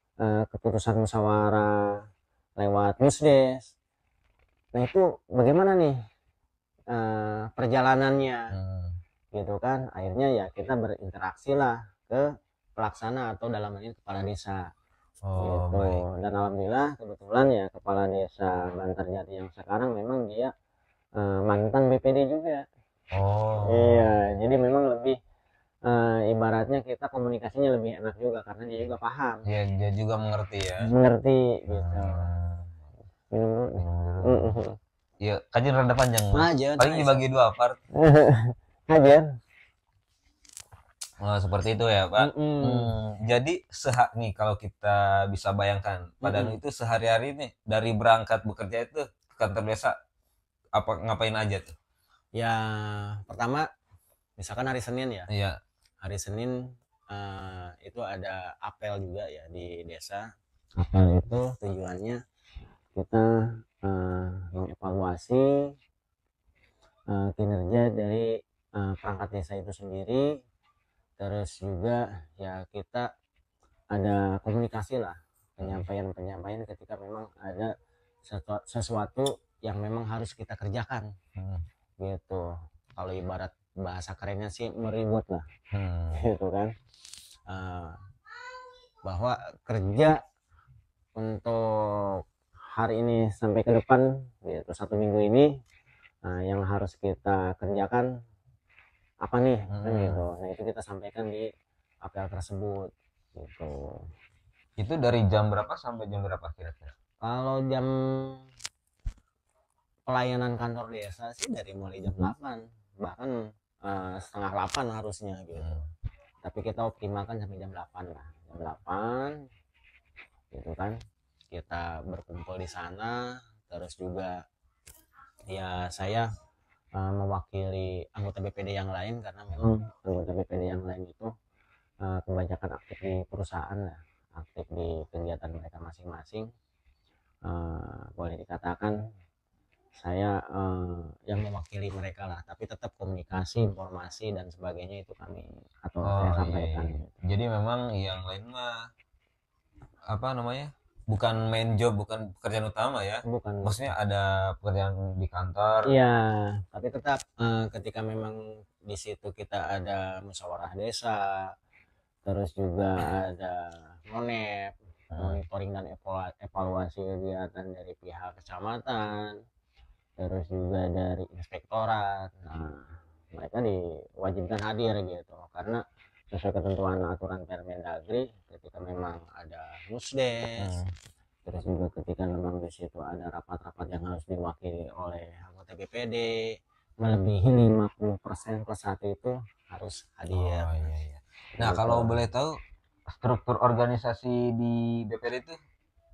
keputusan musyawarah lewat musdes, nah itu bagaimana nih perjalanannya gitu kan. Akhirnya ya kita berinteraksi lah ke pelaksana atau dalam hal ini kepala desa gitu. Baik. Dan alhamdulillah kebetulan ya kepala desa Bantarjati yang sekarang memang dia mantan BPD juga. Iya, jadi memang lebih ibaratnya kita komunikasinya lebih enak juga, karena dia juga paham. Dia juga mengerti ya. Mengerti gitu. Ya, kajian rada panjang Mas. Paling dibagi 2 part. hadir. Oh, seperti itu ya, Pak. Mm-mm. Jadi nih kalau kita bisa bayangkan, Pak Danu Mm-mm. itu sehari-hari nih dari berangkat bekerja itu ke kantor desa apa ngapain aja tuh? Ya pertama misalkan hari Senin ya, Iya. hari Senin itu ada apel juga ya di desa. Apel itu tujuannya kita mengevaluasi kinerja dari perangkat desa itu sendiri, terus juga ya kita ada komunikasi lah, penyampaian ketika memang ada sesuatu yang memang harus kita kerjakan gitu. Kalau ibarat bahasa kerennya sih meribut lah gitu kan. Uh, bahwa kerja untuk hari ini sampai ke depan gitu, 1 minggu ini yang harus kita kerjakan apa nih kan gitu. Nah itu kita sampaikan di apel tersebut gitu. Itu dari jam berapa sampai jam berapa kira-kira? Kalau jam pelayanan kantor desa sih dari mulai jam 8 bahkan setengah 8 harusnya gitu. Tapi kita optimalkan sampai jam 8 lah. Jam 8 gitu kan. Kita berkumpul di sana, terus juga ya saya mewakili anggota BPD yang lain karena memang anggota BPD yang lain itu kebanyakan aktif di perusahaan lah, aktif di kegiatan mereka masing-masing. Boleh dikatakan saya yang mewakili mereka lah, tapi tetap komunikasi, informasi dan sebagainya itu kami atau saya sampaikan. Iya. Jadi memang yang lain mah apa namanya? Bukan main job, bukan pekerjaan utama ya. Bukan. Maksudnya ada pekerjaan di kantor. Iya, tapi tetap ketika memang di situ kita ada musyawarah desa, terus juga ada monep, monitoring dan evaluasi kegiatan dari pihak kecamatan, terus juga dari inspektorat. Nah, mereka diwajibkan hadir gitu karena sesuai ketentuan aturan Permendagri ketika memang ada musdes, terus juga ketika memang di situ ada rapat-rapat yang harus diwakili oleh anggota BPD melebihi 50% plus 1 itu harus hadir. Oh, iya. Nah gitu. Kalau boleh tahu struktur organisasi di BPD itu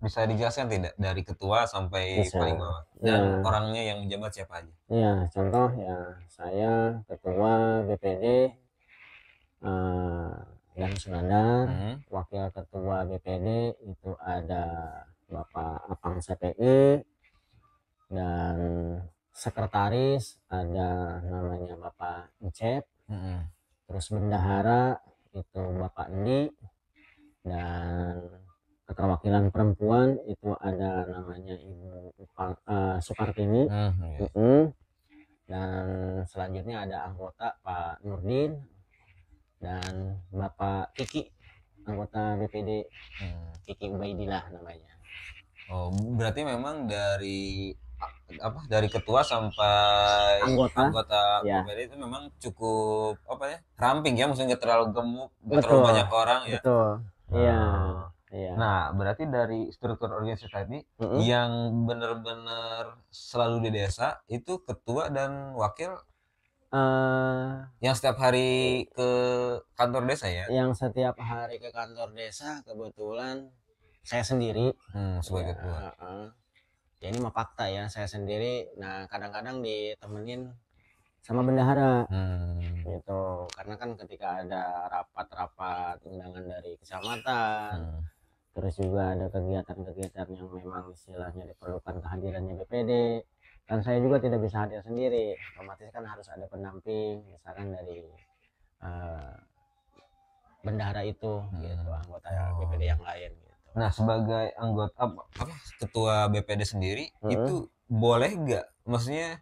bisa dijelaskan tidak dari ketua sampai Bisa. paling bawah dan orangnya yang menjabat siapa aja? Ya contoh ya saya ketua BPD dan Sunandar, wakil ketua BPD itu ada Bapak Apang CPI dan sekretaris ada namanya Bapak Encep, terus bendahara itu Bapak Endi, dan keterwakilan perempuan itu ada namanya Ibu Sukartini, dan selanjutnya ada anggota Pak Nurdin dan Bapak Kiki, anggota BPD Kiki Ubaidillah namanya. Oh, berarti memang dari ketua sampai anggota ya. BPD itu memang cukup ramping ya, maksudnya nggak terlalu gemuk, nggak terlalu banyak orang ya. Betul. Iya. Nah, berarti dari struktur organisasi tadi yang benar-benar selalu di desa itu ketua dan wakil yang setiap hari ke kantor desa ya? Yang setiap hari ke kantor desa kebetulan saya sendiri sebagai ketua. Ya ini mah fakta ya, saya sendiri. Nah kadang-kadang ditemenin sama bendahara gitu, karena kan ketika ada rapat-rapat undangan dari kecamatan, terus juga ada kegiatan-kegiatan yang memang istilahnya diperlukan kehadirannya BPD, dan saya juga tidak bisa hadir sendiri, otomatis kan harus ada pendamping misalkan dari bendahara itu gitu, anggota BPD yang lain gitu. Nah sebagai anggota ketua BPD sendiri itu boleh nggak, maksudnya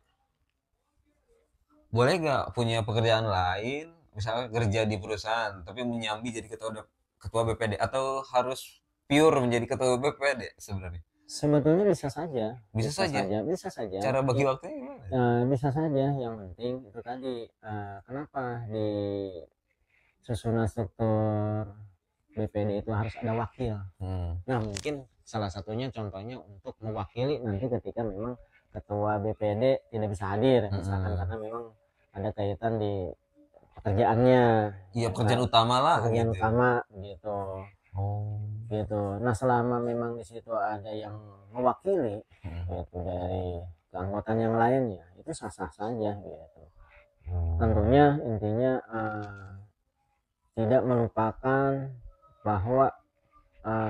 boleh nggak punya pekerjaan lain misalnya kerja di perusahaan tapi menyambi jadi ketua BPD, atau harus pure menjadi ketua BPD sebenarnya? Sebetulnya bisa saja. Bisa saja. Cara bagi waktunya gimana? Bisa saja. Yang penting itu tadi kenapa di susunan struktur BPD itu harus ada wakil. Nah mungkin salah satunya contohnya untuk mewakili nanti ketika memang ketua BPD tidak bisa hadir misalkan karena memang ada kaitan di pekerjaannya. Iya, pekerjaan utama lah Pekerjaan gitu. utama gitu. Oh. Gitu. Nah, selama memang di situ ada yang mewakili gitu dari keanggotaan yang lainnya, itu sah-sah saja gitu. Tentunya intinya tidak melupakan bahwa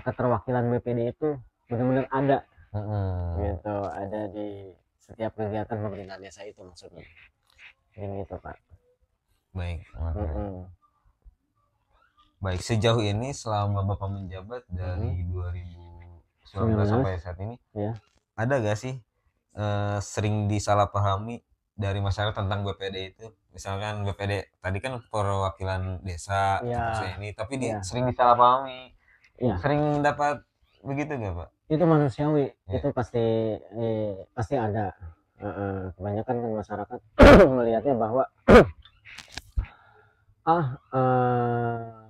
keterwakilan BPD itu benar-benar ada gitu, ada di setiap kegiatan pemerintahan desa itu maksudnya. Ini gitu, Pak. Baik. Baik, sejauh ini selama Bapak menjabat dari 2019 sampai saat ini, ya, ada gak sih sering disalahpahami dari masyarakat tentang BPD itu? Misalkan BPD tadi kan perwakilan desa ya, ini, tapi ya, sering disalahpahami. ya. Sering dapat begitu gak, Pak? Itu manusiawi, Ya. itu pasti ada. Kebanyakan kan masyarakat melihatnya bahwa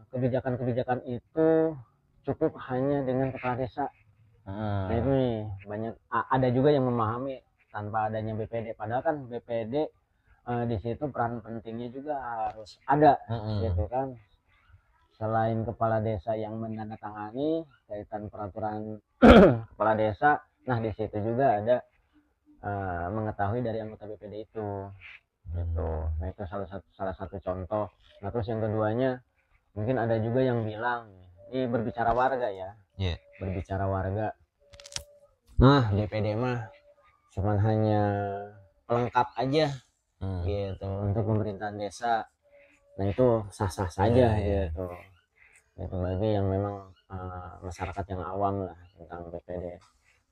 kebijakan-kebijakan itu cukup hanya dengan kepala desa. Nah itu nih banyak, ada juga yang memahami tanpa adanya BPD, padahal kan BPD di situ peran pentingnya juga harus ada gitu kan. Selain kepala desa yang menandatangani kaitan peraturan kepala desa, nah di situ juga ada mengetahui dari anggota BPD itu gitu. Nah itu salah satu contoh. Nah terus yang keduanya, mungkin ada juga yang bilang ini berbicara warga ya, berbicara warga. Nah BPD mah cuman hanya pelengkap aja gitu untuk pemerintahan desa. Nah itu sah-sah saja gitu. Itu bagi yang memang masyarakat yang awam lah tentang BPD.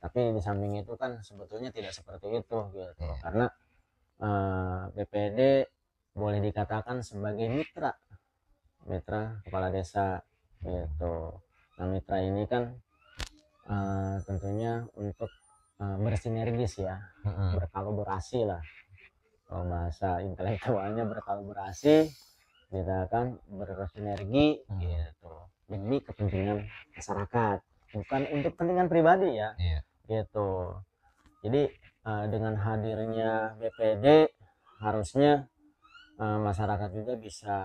Tapi di samping itu kan sebetulnya tidak seperti itu gitu. Karena BPD boleh dikatakan sebagai mitra kepala desa gitu. Nah mitra ini kan tentunya untuk bersinergis ya, berkolaborasi lah, kalau bahasa intelektualnya berkolaborasi, kita kan bersinergi gitu demi kepentingan masyarakat, bukan untuk kepentingan pribadi ya. Gitu. Jadi dengan hadirnya BPD harusnya masyarakat juga bisa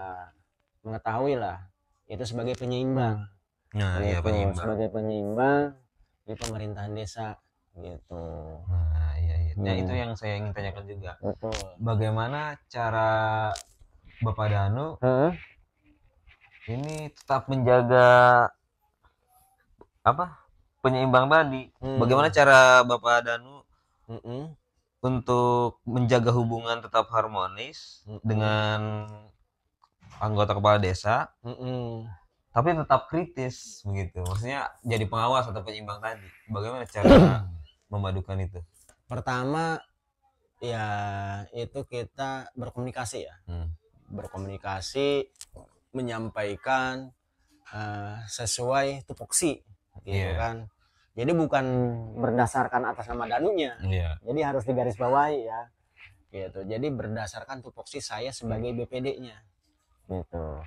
mengetahui lah itu sebagai penyeimbang. Nah, iya, penyeimbang. Sebagai penyeimbang di pemerintahan desa gitu. Nah, iya. Nah, itu yang saya ingin tanyakan juga. Betul. Bagaimana cara Bapak Danu ini tetap menjaga penyeimbang tadi? Bagaimana cara Bapak Danu untuk menjaga hubungan tetap harmonis dengan anggota kepala desa, tapi tetap kritis begitu? Maksudnya jadi pengawas atau penyeimbang tadi. Bagaimana cara memadukan itu? Pertama ya itu kita berkomunikasi ya, berkomunikasi, menyampaikan sesuai tupoksi gitu kan. Jadi bukan berdasarkan atas nama danunya, jadi harus digarisbawahi ya gitu. Jadi berdasarkan tupoksi saya sebagai BPD-nya gitu.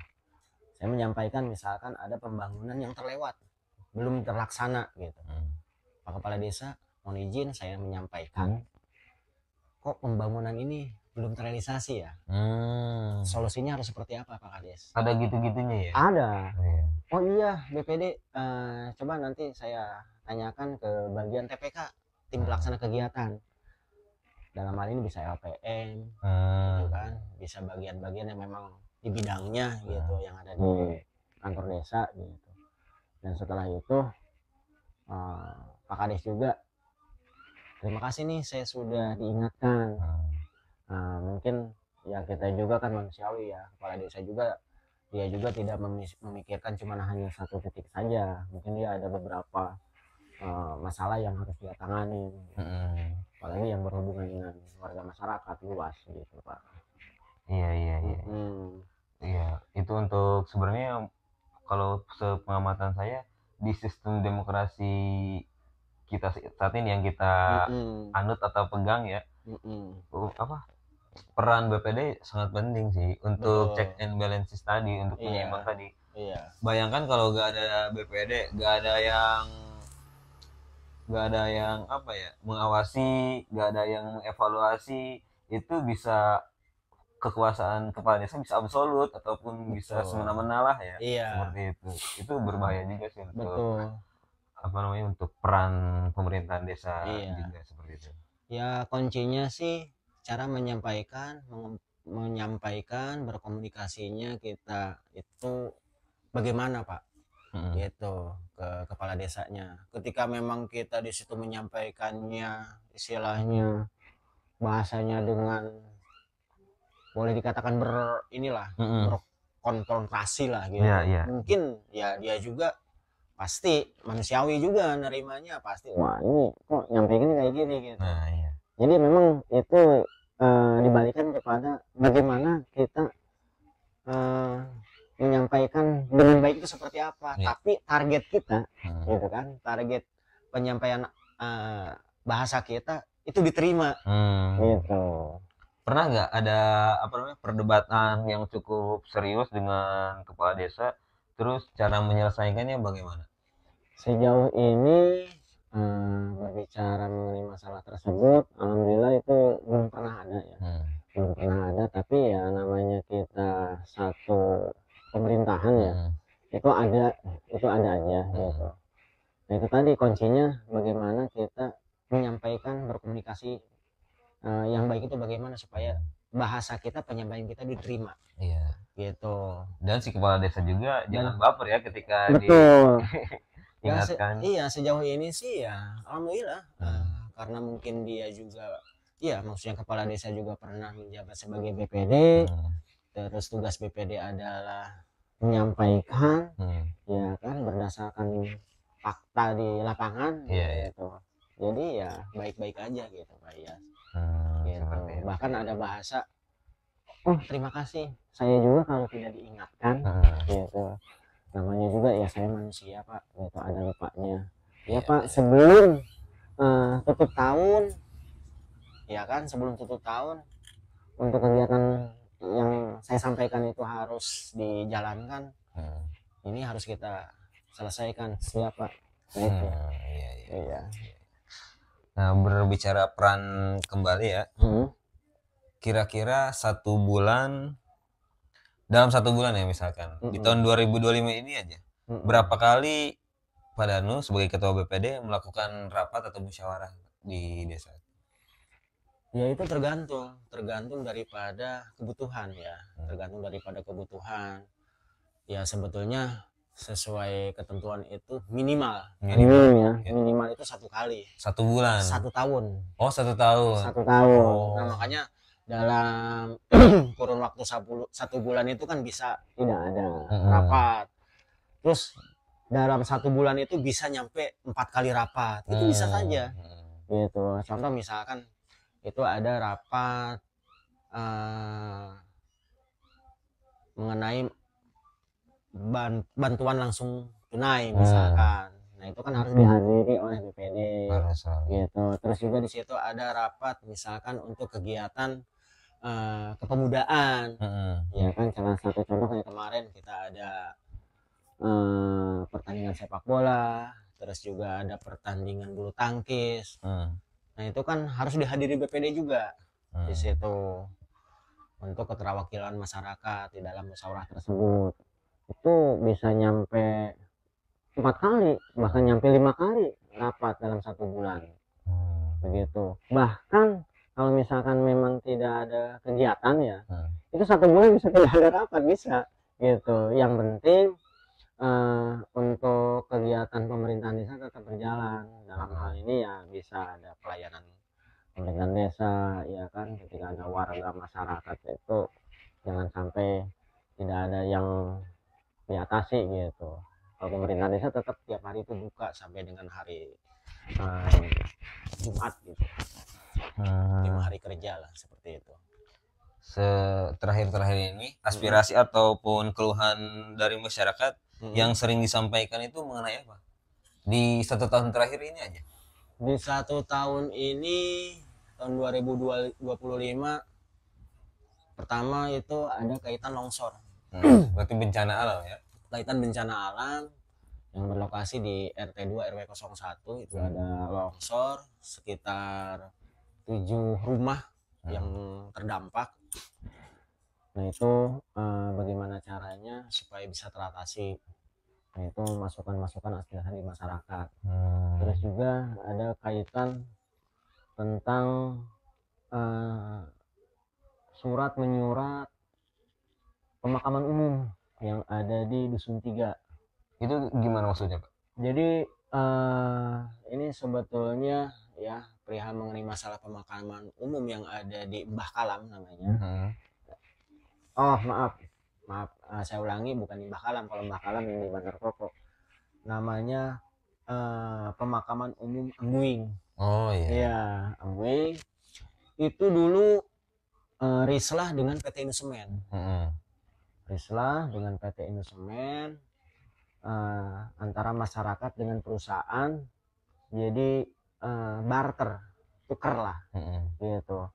Saya menyampaikan misalkan ada pembangunan yang terlewat, belum terlaksana gitu. Pak Kepala Desa mohon izin saya menyampaikan, kok pembangunan ini belum terrealisasi ya? Solusinya harus seperti apa Pak Kades? Ada gitu-gitunya ya? Ada. Oh iya BPD, coba nanti saya tanyakan ke bagian TPK, tim pelaksana kegiatan. Dalam hal ini bisa LPM, gitu kan, bisa bagian-bagian yang memang di bidangnya gitu, yang ada di kantor desa gitu. Dan setelah itu Pak Kades juga, terima kasih nih saya sudah diingatkan. Mungkin ya kita juga kan manusiawi ya, kepala desa juga dia juga tidak memikirkan cuma hanya satu titik saja, mungkin dia ada beberapa masalah yang harus dia tangani, apalagi yang berhubungan dengan warga masyarakat luas gitu Pak. Iya, itu untuk sebenarnya kalau sepengamatan saya di sistem demokrasi kita saat ini yang kita anut atau pegang ya, peran BPD sangat penting sih untuk check and balances tadi, untuk penyeimbang tadi. Bayangkan kalau gak ada BPD, gak ada yang mengawasi, gak ada yang mengevaluasi, itu bisa kekuasaan kepala desa bisa absolut ataupun bisa Betul. semena-mena lah ya. Iya. Seperti itu berbahaya juga sih untuk Betul. apa namanya untuk peran pemerintahan desa Iya. juga seperti itu. Ya kuncinya sih cara menyampaikan berkomunikasinya kita itu bagaimana Pak, gitu ke kepala desanya. Ketika memang kita di situ menyampaikannya istilahnya bahasanya dengan boleh dikatakan berkonfrontasi lah gitu. Iya, iya. Mungkin ya dia juga pasti manusiawi juga nerimanya, pasti wah ini kok nyampaikan kayak gini gitu. Nah, iya. Jadi memang itu dibalikan kepada bagaimana kita menyampaikan dengan baik itu seperti apa. Iya. Tapi target kita gitu kan, target penyampaian bahasa kita itu diterima gitu. Pernah nggak ada apa namanya perdebatan yang cukup serius dengan kepala desa, terus cara menyelesaikannya bagaimana? Sejauh ini berbicara mengenai masalah tersebut, alhamdulillah itu belum pernah ada ya. Belum pernah ada, tapi ya namanya kita satu pemerintahan ya, itu ada aja gitu. Nah itu tadi kuncinya bagaimana kita menyampaikan berkomunikasi yang baik itu bagaimana supaya bahasa kita, penyampaian kita diterima. Iya. Gitu. Dan si kepala desa juga jangan baper ya ketika Betul. diingatkan. Iya sejauh ini sih ya alhamdulillah karena mungkin dia juga ya maksudnya kepala desa juga pernah menjabat sebagai BPD, terus tugas BPD adalah menyampaikan ya kan berdasarkan fakta di lapangan gitu. Jadi ya baik-baik aja gitu Pak ya. Gitu. Bahkan ada bahasa oh terima kasih saya juga kalau tidak diingatkan gitu. Namanya juga ya saya manusia Pak, gitu ada lupanya ya Pak. Sebelum tutup tahun ya kan, sebelum tutup tahun untuk kegiatan yang saya sampaikan itu harus dijalankan, ini harus kita selesaikan siap Pak. Gitu. Iya. Nah berbicara peran kembali ya, kira-kira dalam satu bulan ya misalkan di tahun 2025 ini aja berapa kali Pak Danu sebagai ketua BPD melakukan rapat atau musyawarah di desa? Ya itu tergantung daripada kebutuhan ya, tergantung daripada kebutuhan ya. Sebetulnya sesuai ketentuan itu minimal itu 1 kali 1 bulan 1 tahun. Oh 1 tahun. Nah makanya dalam kurun waktu 1 bulan itu kan bisa tidak ada rapat, terus dalam 1 bulan itu bisa nyampe 4 kali rapat, itu bisa saja gitu. Contoh misalkan itu ada rapat mengenai bantuan langsung tunai misalkan, nah itu kan harus dihadiri oleh BPD gitu. Terus juga di situ ada rapat misalkan untuk kegiatan kepemudaan ya kan. Salah satu contoh kayak kemarin kita ada pertandingan sepak bola, terus juga ada pertandingan bulu tangkis. Nah itu kan harus dihadiri BPD juga di situ untuk keterwakilan masyarakat di dalam musyawarah tersebut. Itu bisa nyampe 4 kali, bahkan nyampe 5 kali rapat dalam 1 bulan begitu. Bahkan kalau misalkan memang tidak ada kegiatan ya itu 1 bulan bisa tidak ada rapat, bisa gitu. Yang penting untuk kegiatan pemerintahan desa tetap berjalan. Dalam hal ini ya bisa ada pelayanan pemerintahan desa ya kan. Ketika ada warga masyarakat itu jangan sampai tidak ada yang diatasi gitu. Kalau pemerintahan desa tetap tiap hari itu buka sampai dengan hari Jumat gitu. 5 hari kerja lah seperti itu. Terakhir ini aspirasi ataupun keluhan dari masyarakat yang sering disampaikan itu mengenai apa di 1 tahun terakhir ini aja? Di 1 tahun ini tahun 2025 pertama itu ada kaitan longsor. Berarti bencana alam ya? Kaitan bencana alam yang berlokasi di RT 2 RW 01 itu ada longsor sekitar 7 rumah yang terdampak. Nah itu bagaimana caranya supaya bisa teratasi. Nah itu masukan-masukan aspirasi di masyarakat. Terus juga ada kaitan tentang surat menyurat pemakaman umum yang ada di Dusun 3. Itu gimana maksudnya, Pak? Jadi ini sebetulnya ya perihal mengenai masalah pemakaman umum yang ada di Mbah Kalam namanya. Oh maaf, saya ulangi, bukan di Mbah Kalam. Kalau Mbah Kalam ini di Bandar Koko. Namanya pemakaman umum Angguing. Oh iya. Iya, Angguing. Itu dulu rislah dengan PT Indosemen. Rislah dengan PT Indosemen, antara masyarakat dengan perusahaan, jadi barter, tuker lah, gitu.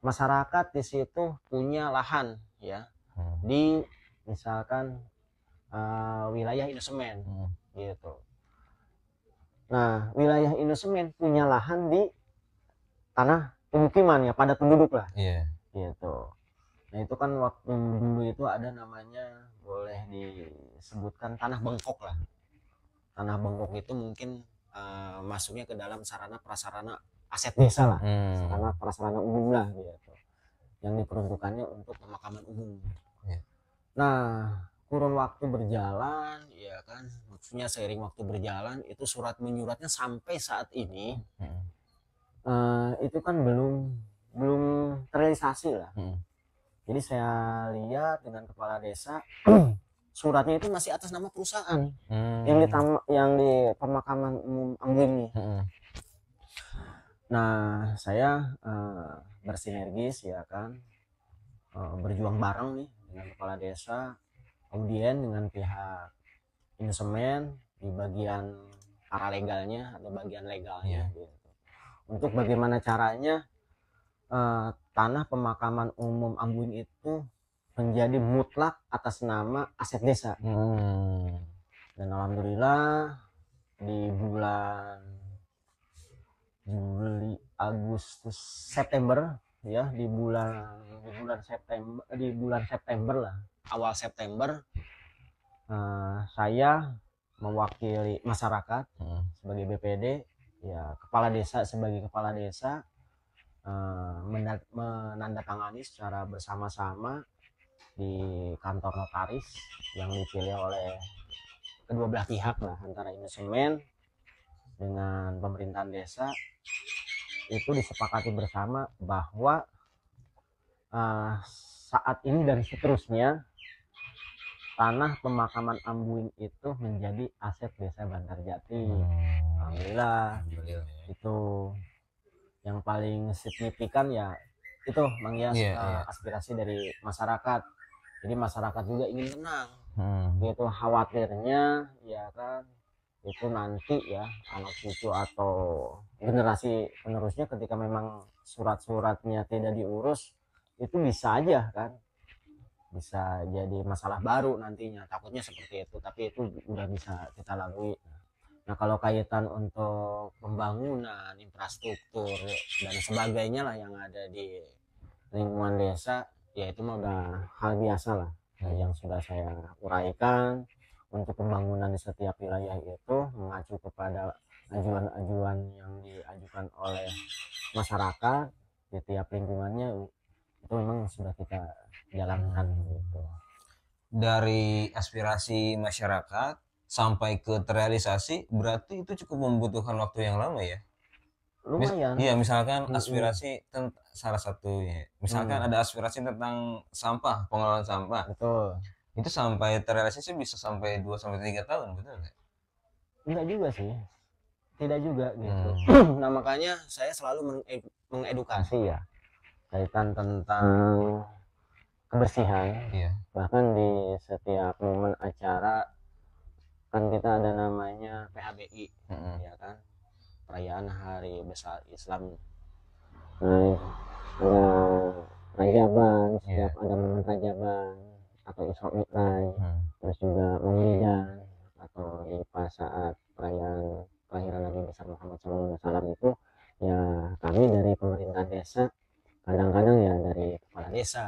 Masyarakat di situ punya lahan ya, di misalkan wilayah Indosemen, gitu. Nah, wilayah Indosemen punya lahan di tanah pemukiman ya, padat penduduk lah, gitu. Nah itu kan waktu dulu itu ada namanya, boleh disebutkan tanah bengkok lah. Tanah bengkok itu mungkin masuknya ke dalam sarana prasarana aset desa lah, sarana prasarana umum lah gitu, yang diperuntukannya untuk pemakaman umum. Nah kurun waktu berjalan ya kan, maksudnya seiring waktu berjalan itu surat menyuratnya sampai saat ini itu kan belum terrealisasi lah. Jadi saya lihat dengan kepala desa suratnya itu masih atas nama perusahaan yang di pemakaman umum Angguing. Nah saya bersinergis ya kan, berjuang bareng nih dengan kepala desa, kemudian dengan pihak Indosemen di bagian paralegalnya atau bagian legalnya gitu. Untuk bagaimana caranya tanah pemakaman umum Angguing itu menjadi mutlak atas nama aset desa. Dan alhamdulillah di bulan Juli, Agustus, September ya, di bulan September lah, awal September, saya mewakili masyarakat sebagai BPD ya, kepala desa sebagai kepala desa, menandatangani secara bersama-sama di kantor notaris yang dipilih oleh kedua belah pihak lah, antara Indosemen dengan pemerintahan desa. Itu disepakati bersama bahwa saat ini dan seterusnya tanah pemakaman Angguing itu menjadi aset desa Bantarjati. Alhamdulillah. Itu yang paling signifikan ya, itu Mang Yas, aspirasi dari masyarakat. Jadi masyarakat juga ingin tenang, gitu. Khawatirnya ya kan, itu nanti ya anak cucu atau generasi penerusnya ketika memang surat-suratnya tidak diurus, itu bisa aja kan, bisa jadi masalah baru nantinya, takutnya seperti itu. Tapi itu udah bisa kita lalui. Nah kalau kaitan untuk pembangunan infrastruktur dan sebagainya lah yang ada di lingkungan desa, ya itu mah udah hal biasa lah, yang sudah saya uraikan. Untuk pembangunan di setiap wilayah itu mengacu kepada ajuan-ajuan yang diajukan oleh masyarakat di tiap lingkungannya, itu memang sudah kita jalankan gitu. Dari aspirasi masyarakat sampai ke terrealisasi berarti itu cukup membutuhkan waktu yang lama ya? Lumayan. Iya, misalkan aspirasi salah satunya, misalkan ada aspirasi tentang sampah, pengelolaan sampah. Betul. Itu sampai terrealisasi bisa sampai 2-3 tahun, betul nggak? Enggak juga sih, tidak juga gitu. Nah makanya saya selalu mengedukasi ya kaitan tentang kebersihan. Bahkan di setiap momen acara kan kita ada namanya PHBI, ya kan, perayaan Hari Besar Islam. Nah, ada Rajaban, setiap ada momen Rajaban atau Isra Mi'raj, terus juga Maulidan, atau di pas saat perayaan kelahiran Nabi besar Muhammad SAW itu ya, kami dari pemerintah desa, kadang-kadang ya dari kepala desa.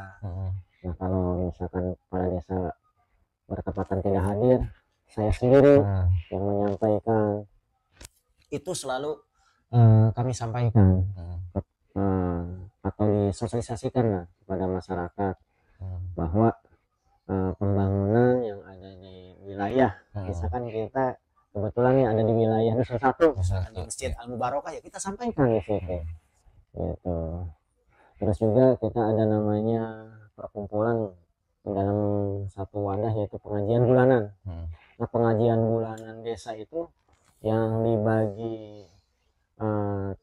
Nah kalau misalkan kepala desa bertepatan tidak hadir, saya sendiri yang menyampaikan. Itu selalu kami sampaikan atau disosialisasikan lah kepada masyarakat bahwa pembangunan yang ada di wilayah, misalkan kita kebetulan nih ada di wilayah Nusa Satu, di Masjid Al Mubarokah, ya kita sampaikan di situ gitu. Terus juga kita ada namanya perkumpulan dalam satu wadah, yaitu pengajian bulanan. Nah, pengajian bulanan desa itu yang dibagi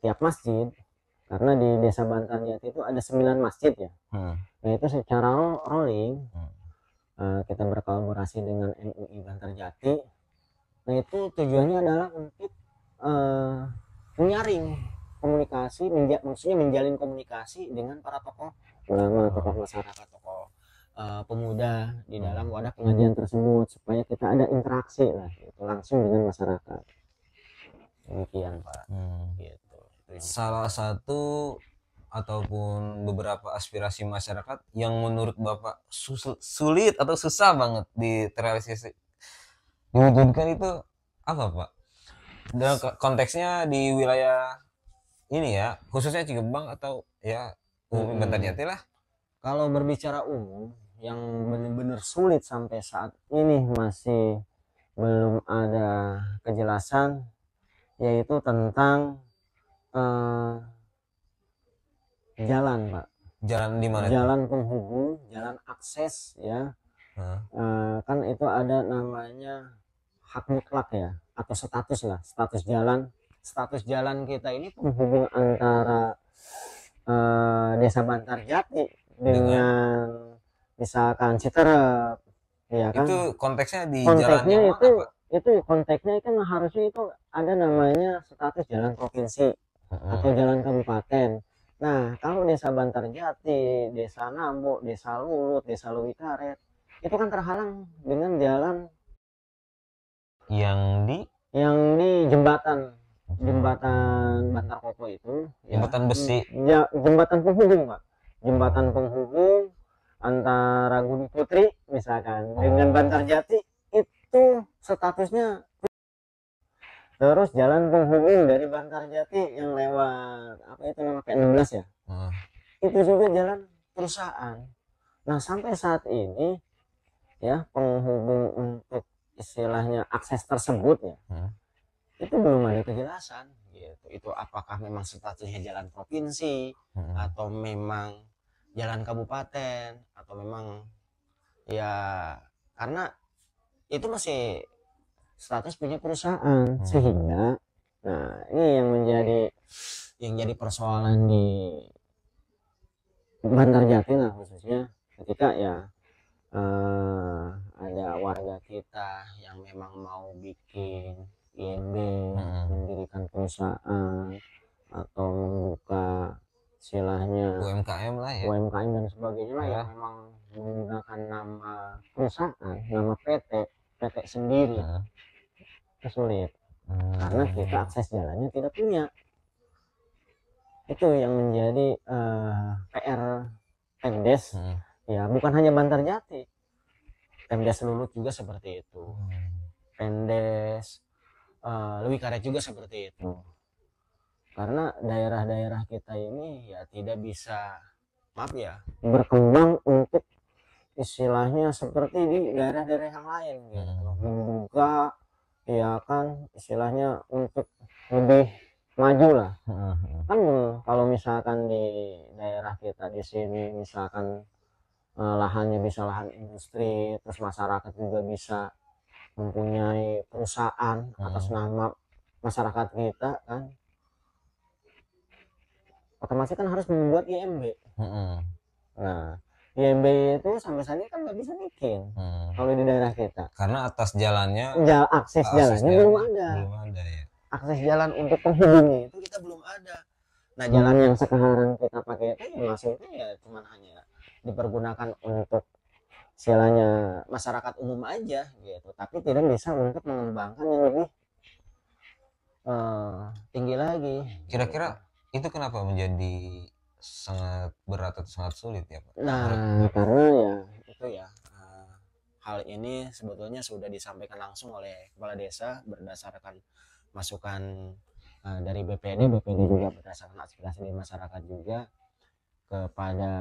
tiap masjid, karena di desa Bantarjati itu ada 9 masjid ya. Nah, itu secara rolling kita berkolaborasi dengan MUI Bantarjati. Nah, itu tujuannya adalah untuk menyaring komunikasi, maksudnya menjalin komunikasi dengan para tokoh ulama, tokoh masyarakat, tokoh pemuda di dalam wadah pengajian tersebut, supaya kita ada interaksi lah gitu, langsung dengan masyarakat. Demikian Pak. Gitu. Salah satu ataupun beberapa aspirasi masyarakat yang menurut Bapak sulit atau susah banget diwujudkan itu apa Pak? Dalam konteksnya di wilayah ini ya, khususnya Cigebang atau ya Bantarjati lah. Kalau berbicara umum, yang benar-benar sulit sampai saat ini masih belum ada kejelasan, yaitu tentang jalan Pak. Jalan di mana? Jalan penghubung, jalan akses ya. Kan itu ada namanya hak mutlak ya, atau status lah, status jalan kita ini penghubung antara desa Bantarjati dengan misalkan Citerep, ya kan. Itu konteksnya di konteksnya jalan yang itu mana, Pak? itu konteksnya kan harusnya itu ada namanya status jalan provinsi atau jalan kabupaten. Nah, kalau desa Bantarjati, desa Nambo, desa Lulut, desa Luwikaret, itu kan terhalang dengan jalan yang di jembatan Bantar Kopo itu, jembatan besi, ya, jembatan penghubung Pak, jembatan penghubung antara Gunung Putri misalkan dengan Bantarjati, itu statusnya. Terus jalan penghubung dari Bantarjati yang lewat apa itu nama P16 ya, itu juga jalan perusahaan. Nah, sampai saat ini ya, penghubung untuk istilahnya akses tersebut ya, itu belum ada kejelasan gitu. Itu apakah memang statusnya jalan provinsi atau memang jalan kabupaten, atau memang ya karena itu masih status punya perusahaan. Sehingga nah, ini yang jadi persoalan di Bantarjati lah khususnya, ketika ya ada warga kita yang memang mau bikin IMB, mendirikan perusahaan atau membuka istilahnya UMKM lah ya, UMKM dan sebagainya lah, yang memang menggunakan nama perusahaan, nama PT sendiri, itu sulit karena kita akses jalannya tidak punya. Itu yang menjadi PR Pemdes ya, bukan hanya Bantarjati, Pemdes Lulut juga seperti itu, Pemdes Luwikaret juga seperti itu, karena daerah-daerah kita ini ya tidak bisa, maaf ya, berkembang untuk istilahnya seperti di daerah-daerah yang lain gitu, membuka ya kan, istilahnya untuk lebih maju lah. Kan kalau misalkan di daerah kita di sini misalkan lahannya bisa lahan industri, terus masyarakat juga bisa mempunyai perusahaan atas nama masyarakat kita kan, otomatis kan harus membuat IMB. Nah, IMB itu sampai saat ini kan nggak bisa bikin kalau di daerah kita, karena atas jalannya akses jalannya belum ada ya. Akses jalan untuk penghubungnya itu kita belum ada. Nah, jalan yang sekarang kita pakai itu maksudnya ya cuma hanya dipergunakan untuk istilahnya masyarakat umum aja gitu, tapi tidak bisa untuk mengembangkan yang lebih tinggi lagi. Kira-kira itu kenapa menjadi sangat berat atau sangat sulit ya Pak? Nah, karena ya itu ya hal ini sebetulnya sudah disampaikan langsung oleh kepala desa berdasarkan masukan dari BPD juga berdasarkan aspirasi dari masyarakat juga kepada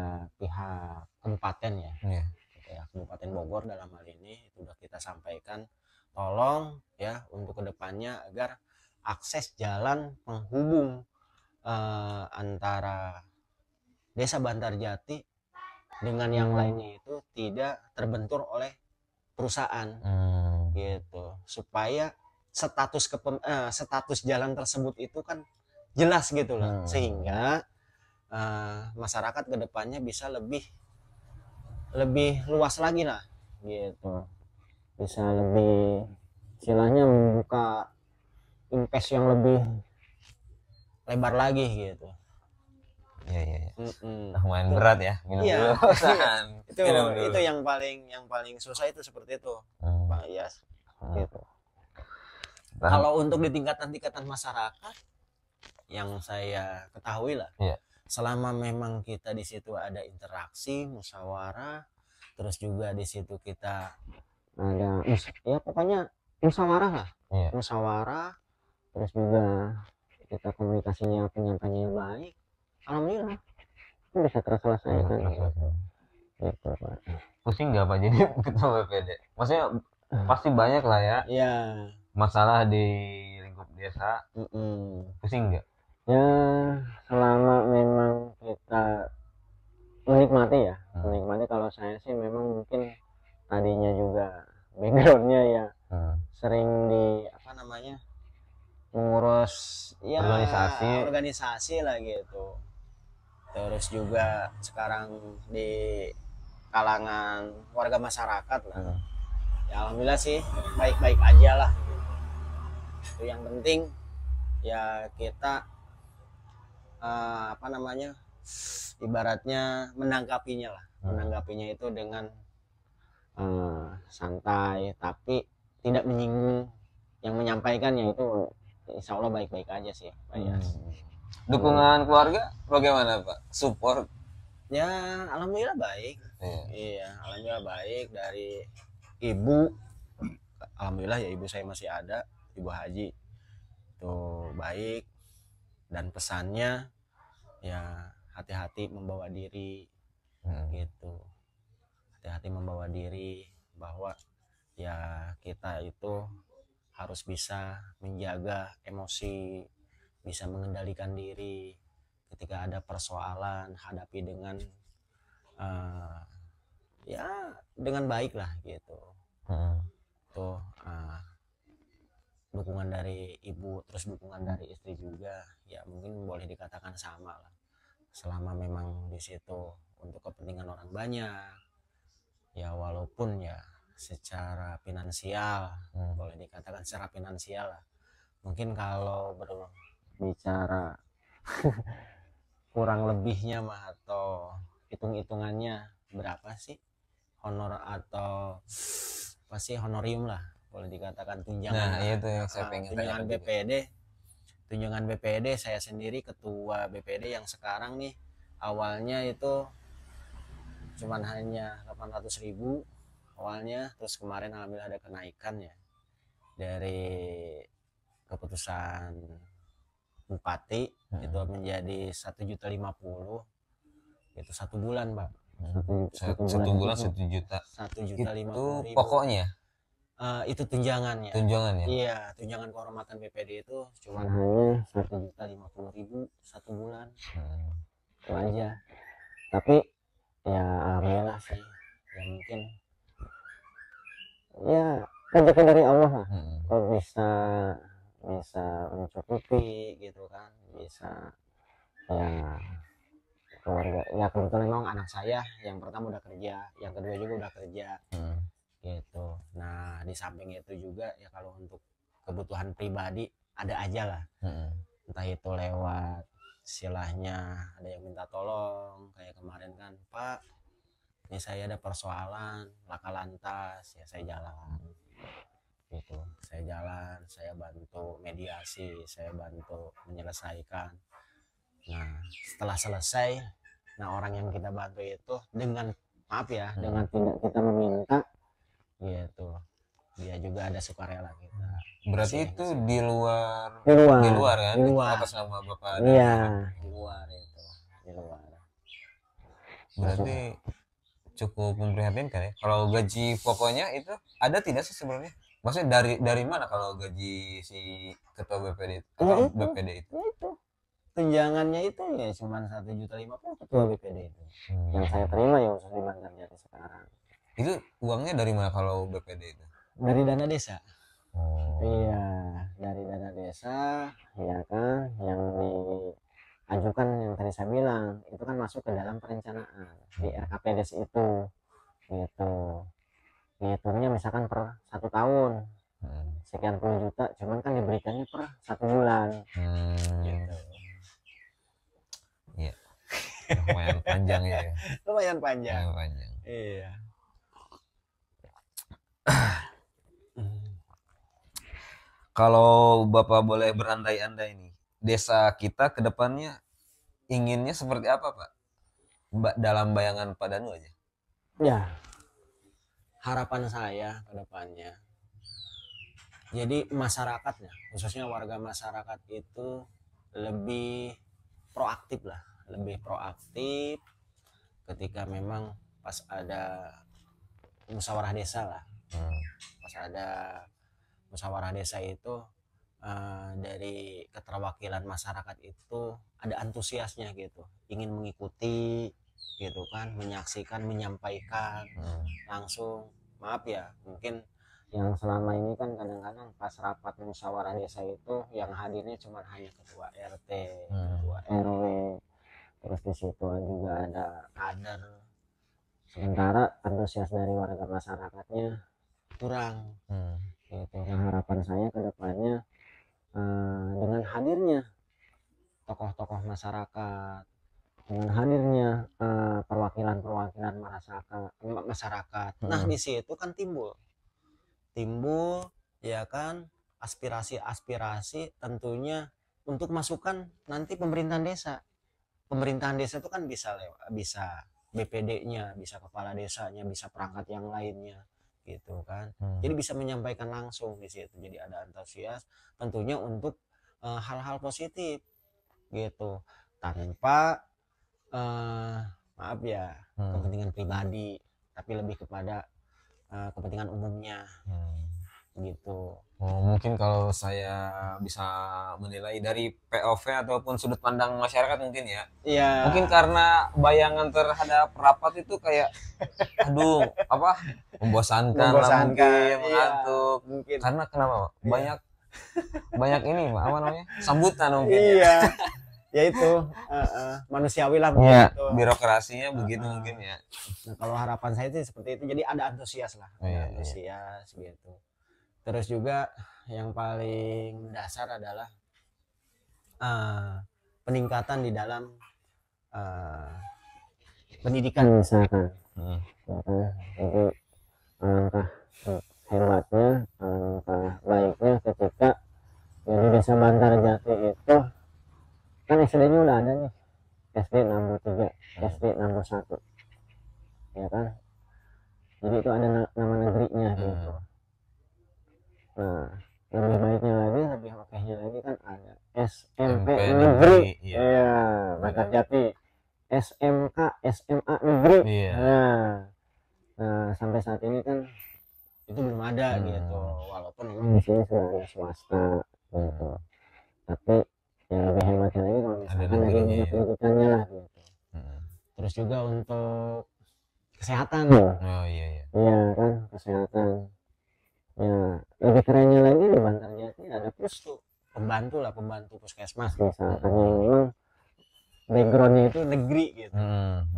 pihak kabupaten ya. Iya. Ya, Kabupaten Bogor dalam hal ini itu sudah kita sampaikan, tolong ya untuk kedepannya agar akses jalan penghubung antara Desa Bantarjati dengan yang lainnya itu tidak terbentur oleh perusahaan gitu, supaya status jalan tersebut itu kan jelas gitu loh, sehingga masyarakat kedepannya bisa lebih luas lagi lah gitu, bisa lebih istilahnya membuka invest yang lebih lebar lagi gitu. Iya. Lumayan berat ya, minum Iya. dulu. itu yang paling susah itu seperti itu, Pak Iyas. Gitu. Kalau untuk di tingkatan masyarakat yang saya ketahui lah, selama memang kita di situ ada interaksi, musyawarah, terus juga di situ kita ada ya pokoknya musyawarah lah, musyawarah, terus juga kita komunikasinya penyampaiannya baik, alhamdulillah itu bisa terselesaikan gitu Pak. Pusing nggak Pak jadi ketua BPD? Maksudnya pasti banyak lah ya masalah di lingkup desa. Pusing nggak? Ya selama memang kita menikmati ya, menikmati. Kalau saya sih memang mungkin tadinya juga backgroundnya ya sering di mengurus ya organisasi lah gitu, terus juga sekarang di kalangan warga masyarakat lah, ya alhamdulillah sih baik-baik aja lah. Itu yang penting ya kita ibaratnya menanggapinya itu dengan santai, tapi tidak menyinggung yang menyampaikannya, itu insya Allah baik-baik aja sih Pak Yas. Dukungan keluarga bagaimana Pak? Support? Ya alhamdulillah baik. Iya alhamdulillah baik. Dari ibu, alhamdulillah ya ibu saya masih ada, Ibu Haji itu baik, dan pesannya ya hati-hati membawa diri gitu, hati-hati membawa diri, bahwa ya kita itu harus bisa menjaga emosi, bisa mengendalikan diri ketika ada persoalan, hadapi dengan ya dengan baik lah gitu. Tuh dukungan dari ibu, terus dukungan dari istri juga ya mungkin boleh dikatakan sama lah, selama memang di situ untuk kepentingan orang banyak ya, walaupun ya secara finansial boleh dikatakan secara finansial lah, mungkin kalau berbicara kurang lebihnya mah atau hitung-hitungannya berapa sih honor atau apa sih honorium lah, boleh dikatakan tunjangan. Nah itu yang saya pengen tunjangan BPD juga. Tunjangan BPD saya sendiri ketua BPD yang sekarang nih, awalnya itu cuman hanya 800.000 awalnya, terus kemarin alhamdulillah ada kenaikan ya dari keputusan bupati itu menjadi 1.050.000 itu 1 bulan Pak. Satu bulan 1 juta. 1.050.000 itu pokoknya itu tunjangannya. Iya, tunjangan kehormatan BPD itu cuma hanya 1.050.000 1 bulan. Itu aja. Tapi ya alhamdulillah sih, ya mungkin ya rezeki dari Allah lah. Kok bisa mencukupi gitu kan, bisa ya keluarga ya, kebetulan memang anak saya yang pertama udah kerja, yang kedua juga udah kerja gitu. Nah di samping itu juga ya kalau untuk kebutuhan pribadi ada aja lah, entah itu lewat istilahnya ada yang minta tolong, kayak kemarin kan, Pak ini saya ada persoalan laka lantas, ya saya jalan gitu, saya bantu mediasi, saya bantu menyelesaikan. Nah setelah selesai, nah orang yang kita bantu itu dengan maaf ya, dengan tidak kita meminta gitu. Dia juga ada sukarela kita. Berarti Masih- itu di luar di luar kan? di Itu luar atas nama Bapak iya Dani. di luar itu di luar. Berarti cukup memprihatinkan ya. Kalau gaji pokoknya itu ada tidak sih sebenarnya? Maksudnya dari mana kalau gaji si ketua BPD itu Ya atau itu, BPD itu? ya itu tunjangannya itu ya cuma 1,50 juta ketua BPD itu yang saya terima ya khusus di Banjarnegara sekarang. Itu uangnya dari mana kalau BPD itu? Dari dana desa. Oh. Iya, dari dana desa, ya kan, yang diajukan yang tadi saya bilang itu kan masuk ke dalam perencanaan di RKPDes itu, gitu. Dihitungnya misalkan per 1 tahun sekian puluh juta, cuman kan diberikannya per 1 bulan. Gitu. Iya. Lumayan panjang ya. Lumayan panjang. Lumayan panjang. Iya. Kalau Bapak boleh berandai-andai nih, desa kita ke depannya inginnya seperti apa, Pak? Dalam bayangan Pak Danu aja. Ya, harapan saya ke depannya. Jadi masyarakatnya, khususnya warga masyarakat itu lebih proaktif lah, lebih proaktif ketika memang pas ada musyawarah desa lah. Pas ada musyawarah desa itu dari keterwakilan masyarakat itu ada antusiasnya gitu, ingin mengikuti gitu kan, menyaksikan, menyampaikan langsung. Maaf ya, mungkin yang selama ini kan kadang-kadang pas rapat musyawarah desa itu yang hadirnya cuma hanya ketua RT, ketua RW, terus di situ juga ada kader, sementara antusias dari warga masyarakatnya kurang. Gitu. Nah, harapan saya ke depannya dengan hadirnya tokoh-tokoh masyarakat, dengan hadirnya perwakilan-perwakilan masyarakat, nah di situ kan timbul ya kan aspirasi tentunya untuk masukan nanti pemerintahan desa itu kan bisa BPD-nya, bisa kepala desanya, bisa perangkat yang lainnya gitu kan. Jadi bisa menyampaikan langsung di situ, jadi ada antusias tentunya untuk hal-hal positif gitu, tanpa maaf ya kepentingan pribadi, tapi lebih kepada kepentingan umumnya gitu. Mungkin kalau saya bisa menilai dari POV ataupun sudut pandang masyarakat mungkin ya. Iya. Mungkin karena bayangan terhadap rapat itu kayak aduh membosankan lah mungkin, Iya, mengantuk. mungkin. Karena kenapa? Iya. Banyak ini apa namanya? Sambutan mungkin. Iya. Ya itu manusiawi lah Iya, begitu. birokrasinya begitu mungkin ya. Nah, kalau harapan saya itu seperti itu, jadi ada antusias lah, antusias gitu. Terus juga yang paling dasar adalah peningkatan di dalam pendidikan misalkan. Jadi alangkah hebatnya, alangkah baiknya ketika di desa Bantarjati itu kan SD-nya udah ada nih, SD 63, SD 61, ya kan. Jadi itu ada nama negerinya gitu. Nah, lebih baiknya lagi, lebih okenya lagi kan ada SMP negeri, iya, Bantarjati, SMK, SMA negeri. Nah, sampai saat ini kan itu belum ada gitu, walaupun memang di sini sudah ada swasta gitu. Tapi yang lebih hebatnya lagi kalau misalkan dari pendidikannya lah gitu. Terus juga untuk kesehatan, iya kan, kesehatan. Ya, lebih kerennya lagi di Bantarjati ada pustu, pembantu puskesmas misalkan yang memang backgroundnya itu negeri gitu.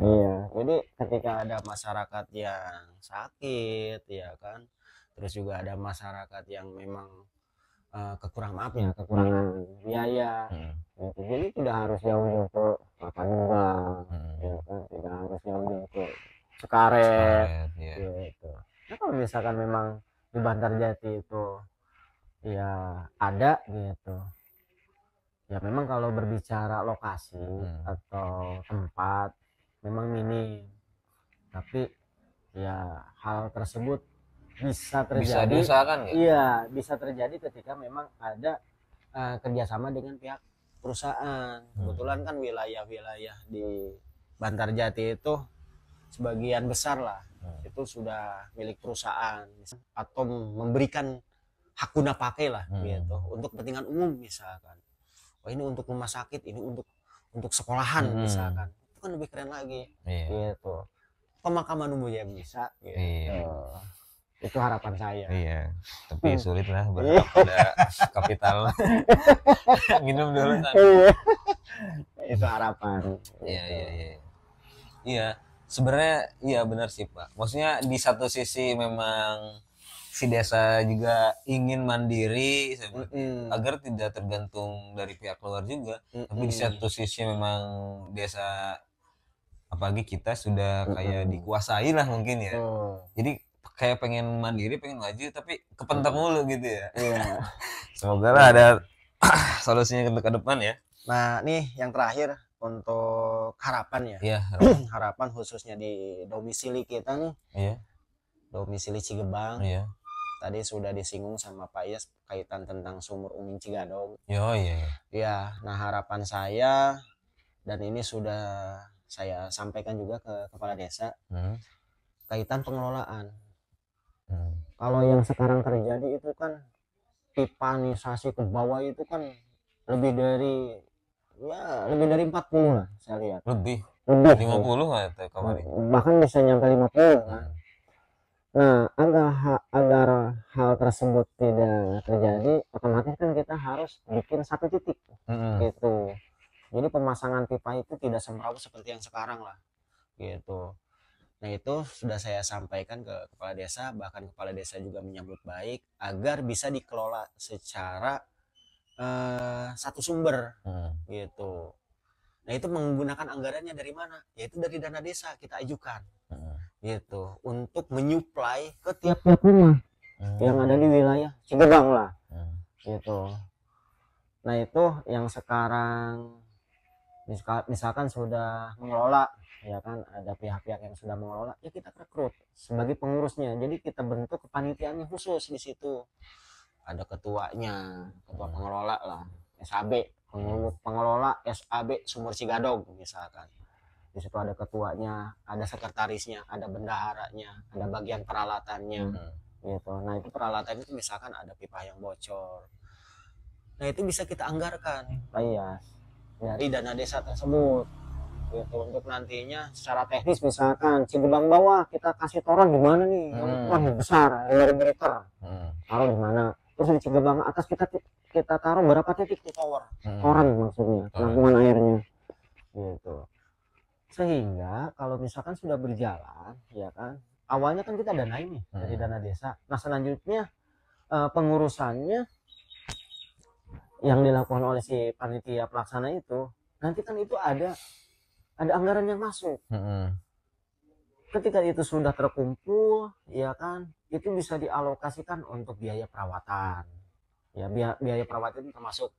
Iya, jadi ketika ada masyarakat yang sakit ya kan, terus juga ada masyarakat yang memang kekurangan biaya gitu. Jadi tidak harus jauh-jauh ke Tapanuli, ya kan, tidak harus jauh-jauh ke Cekaret gitu. Nah, kalau misalkan memang di Bantarjati itu ya ada gitu, ya memang kalau berbicara lokasi atau tempat memang minim, tapi ya hal tersebut bisa Bisa terjadi. diusahakan nggak? Iya, bisa terjadi ketika memang ada kerjasama dengan pihak perusahaan. Kebetulan kan wilayah-wilayah di Bantarjati itu sebagian besar lah itu sudah milik perusahaan atau memberikan hak guna pakai lah gitu untuk kepentingan umum misalkan. Oh ini untuk rumah sakit, ini untuk sekolahan misalkan. Itu kan lebih keren lagi. Gitu. Pemakaman umum ya bisa gitu. Itu harapan saya. Iya, tapi sulit lah berharap pada kapital. Minum dulu kan. Itu harapan. Iya, iya, iya. Iya, sebenarnya iya benar sih Pak. Maksudnya di satu sisi memang si desa juga ingin mandiri agar tidak tergantung dari pihak luar juga. Tapi di satu sisi memang desa apalagi kita sudah kayak dikuasai lah mungkin ya. Jadi kayak pengen mandiri, pengen maju tapi kepentok mulu gitu ya. Semoga lah ada solusinya untuk ke depan ya. Nah, nih yang terakhir untuk harapan ya. Iya, harapan khususnya di domisili kita nih. Iya. Domisili Cigebang. Iya. Tadi sudah disinggung sama Pak Yas kaitan tentang sumur Uming Cigadong. Yo, iya. Ya, nah harapan saya dan ini sudah saya sampaikan juga ke kepala desa kaitan pengelolaan. Kalau yang sekarang terjadi itu kan pipanisasi ke bawah itu kan lebih dari 40 lah saya lihat. Lebih 50 lah itu kemarin. Bahkan bisa nyampe 50 kan. Nah, agar hal tersebut tidak terjadi, otomatis kan kita harus bikin satu titik gitu. Jadi pemasangan pipa itu tidak semrawut seperti yang sekarang lah gitu. Nah itu sudah saya sampaikan ke kepala desa, bahkan kepala desa juga menyambut baik agar bisa dikelola secara satu sumber gitu. Nah itu menggunakan anggarannya dari mana? Yaitu dari dana desa kita ajukan gitu untuk menyuplai ke tiap-tiap rumah yang ada di wilayah Cigebang lah gitu. Nah itu yang sekarang misalkan sudah mengelola ya kan, ada pihak-pihak yang sudah mengelola ya kita rekrut sebagai pengurusnya. Jadi kita bentuk kepanitiaannya khusus di situ. Ada ketuanya, ketua pengelola lah, SAB, pengelola SAB Sumur Cigadong misalkan. Di situ ada ketuanya, ada sekretarisnya, ada bendaharanya, ada bagian peralatannya gitu. Nah itu peralatan itu misalkan ada pipa yang bocor. Nah itu bisa kita anggarkan dari dana desa tersebut gitu, untuk nantinya secara teknis misalkan Cigebang bawah kita kasih toran di mana nih yang besar 5.000 liter taruh di mana, terus di Cigebang atas kita taruh berapa titik di toran maksudnya penampungan airnya gitu. Sehingga kalau misalkan sudah berjalan ya kan, awalnya kan kita danain nih dari dana desa. Nah selanjutnya pengurusannya yang dilakukan oleh si panitia pelaksana itu nanti kan itu ada anggaran yang masuk. Ketika itu sudah terkumpul ya kan, itu bisa dialokasikan untuk biaya perawatan ya. Biaya perawatan itu termasuk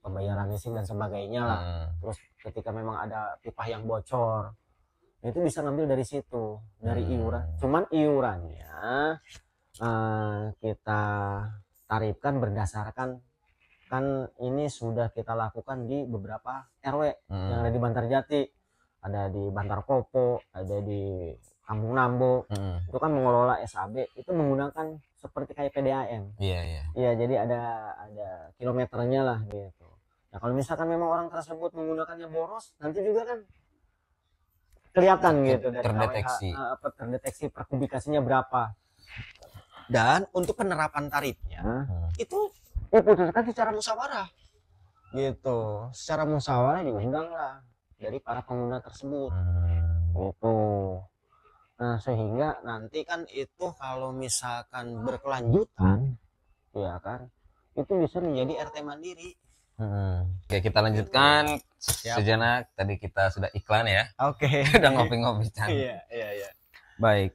pembayaran listrik dan sebagainya lah. Terus ketika memang ada pipa yang bocor itu bisa ngambil dari situ, dari iuran. Cuman iurannya kita tarifkan berdasarkan, kan ini sudah kita lakukan di beberapa RW yang ada di Bantarjati, ada di Bantar Kopo, ada di Kampung Nambo. Itu kan mengelola SAB itu menggunakan seperti kayak PDAM. Iya, jadi ada kilometernya lah gitu. Nah kalau misalkan memang orang tersebut menggunakannya boros, nanti juga kan kelihatan gitu dari terdeteksi per kubikasinya berapa. Dan untuk penerapan tarifnya itu diputuskan secara musyawarah gitu. Secara musyawarah diundang lah dari para pengguna tersebut gitu. Nah sehingga nanti kan itu kalau misalkan berkelanjutan ya kan, itu bisa menjadi RT mandiri. Oke, kita lanjutkan sejenak. Tadi kita sudah iklan ya. Oke. Udah ngopi-ngopi Iya. Baik.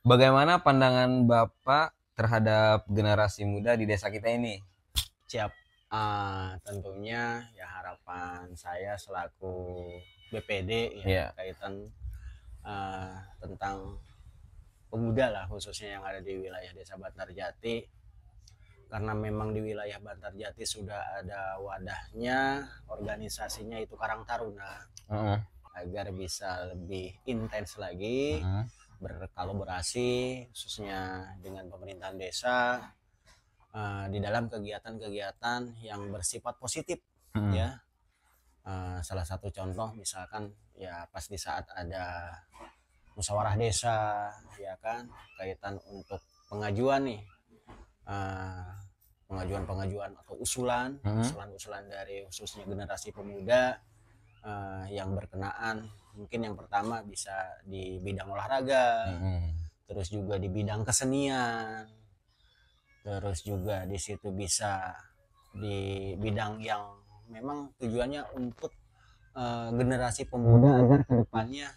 Bagaimana pandangan Bapak terhadap generasi muda di desa kita ini? Siap. Tentunya ya harapan saya selaku BPD ya kaitan tentang pemuda lah, khususnya yang ada di wilayah Desa Bantarjati, karena memang di wilayah Bantarjati sudah ada wadahnya, organisasinya itu Karang Taruna, agar bisa lebih intens lagi berkolaborasi khususnya dengan pemerintahan desa di dalam kegiatan-kegiatan yang bersifat positif ya. Salah satu contoh misalkan ya pas di saat ada musyawarah desa ya kan, kaitan untuk pengajuan nih, pengajuan atau usulan dari khususnya generasi pemuda yang berkenaan, mungkin yang pertama bisa di bidang olahraga, terus juga di bidang kesenian, terus juga di situ bisa di bidang yang memang tujuannya untuk generasi pemuda agar kedepannya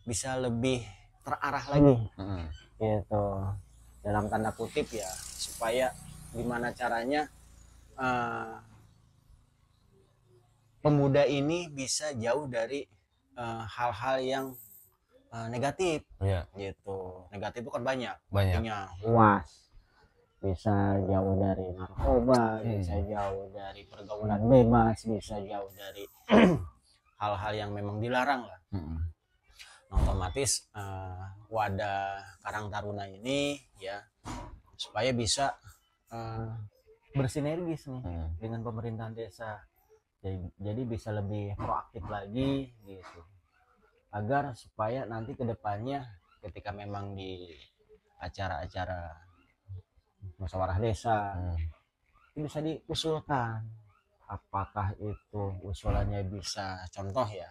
bisa lebih terarah lagi, gitu, dalam tanda kutip ya, supaya gimana caranya pemuda ini bisa jauh dari hal-hal yang negatif, gitu. Negatif itu kan banyak. Artinya luas, bisa jauh dari narkoba, bisa jauh dari pergaulan bebas, bisa jauh dari hal-hal yang memang dilarang lah. Otomatis wadah Karang Taruna ini ya supaya bisa bersinergis nih dengan pemerintahan desa, jadi bisa lebih proaktif lagi gitu, agar supaya nanti kedepannya ketika memang di acara-acara musyawarah desa itu bisa diusulkan, apakah itu usulannya bisa, contoh ya,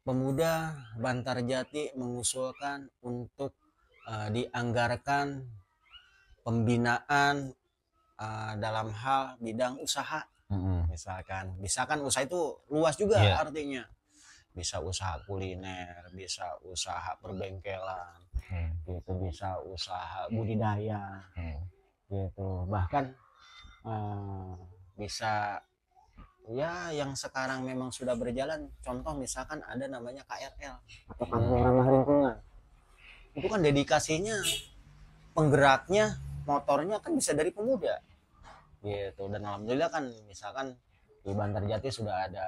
pemuda Bantarjati mengusulkan untuk dianggarkan pembinaan dalam hal bidang usaha, misalkan usaha itu luas juga, artinya bisa usaha kuliner, bisa usaha perbengkelan, gitu, bisa usaha budidaya, gitu, bahkan bisa ya yang sekarang memang sudah berjalan, contoh misalkan ada namanya KRL atau kampung ramah lingkungan, itu kan dedikasinya penggeraknya motornya kan bisa dari pemuda gitu, dan alhamdulillah kan misalkan di Bantarjati sudah ada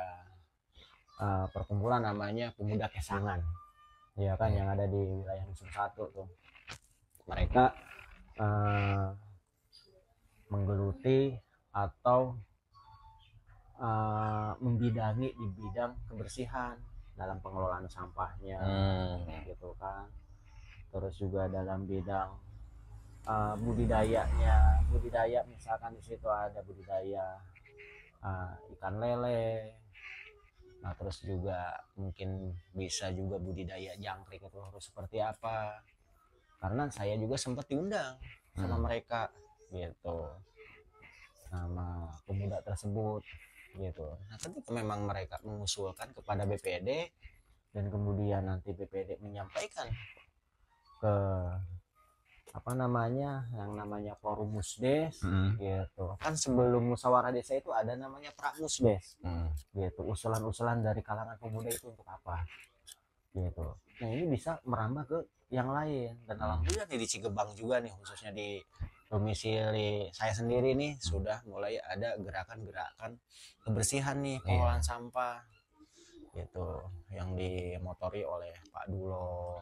perkumpulan namanya Pemuda Kesangan ya kan, yang ada di wilayah Nusa Satu tuh, mereka menggeluti atau membidangi di bidang kebersihan dalam pengelolaan sampahnya, gitu kan, terus juga dalam bidang budidaya, misalkan di situ ada budidaya ikan lele, nah terus juga mungkin bisa juga budidaya jangkrik itu harus seperti apa, karena saya juga sempat diundang sama mereka gitu, sama pemuda tersebut gitu. Nah ketika memang mereka mengusulkan kepada BPD dan kemudian nanti BPD menyampaikan ke apa namanya, yang namanya forum musdes, gitu kan, sebelum musyawarah desa itu ada namanya pramusdes, gitu, usulan-usulan dari kalangan pemuda itu untuk apa gitu. Nah ini bisa merambah ke yang lain, dan alhamdulillah nih di Cigebang juga nih, khususnya di domisili saya sendiri nih, sudah mulai ada gerakan-gerakan kebersihan nih, pengolahan sampah gitu, yang dimotori oleh Pak Dulo.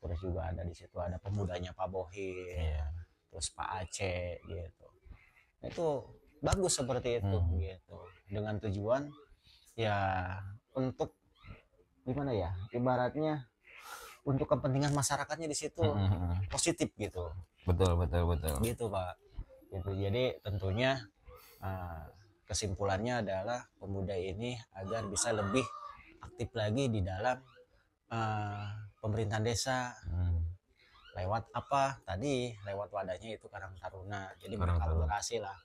Terus juga ada di situ ada pemudanya Pak Bohir, terus Pak Aceh gitu. Itu bagus seperti itu gitu, dengan tujuan ya untuk gimana ya, ibaratnya untuk kepentingan masyarakatnya di situ positif gitu. Betul gitu Pak gitu. Jadi tentunya kesimpulannya adalah pemuda ini agar bisa lebih aktif lagi di dalam pemerintahan desa, lewat apa tadi, lewat wadahnya itu Karang Taruna, jadi berkolaborasi lah.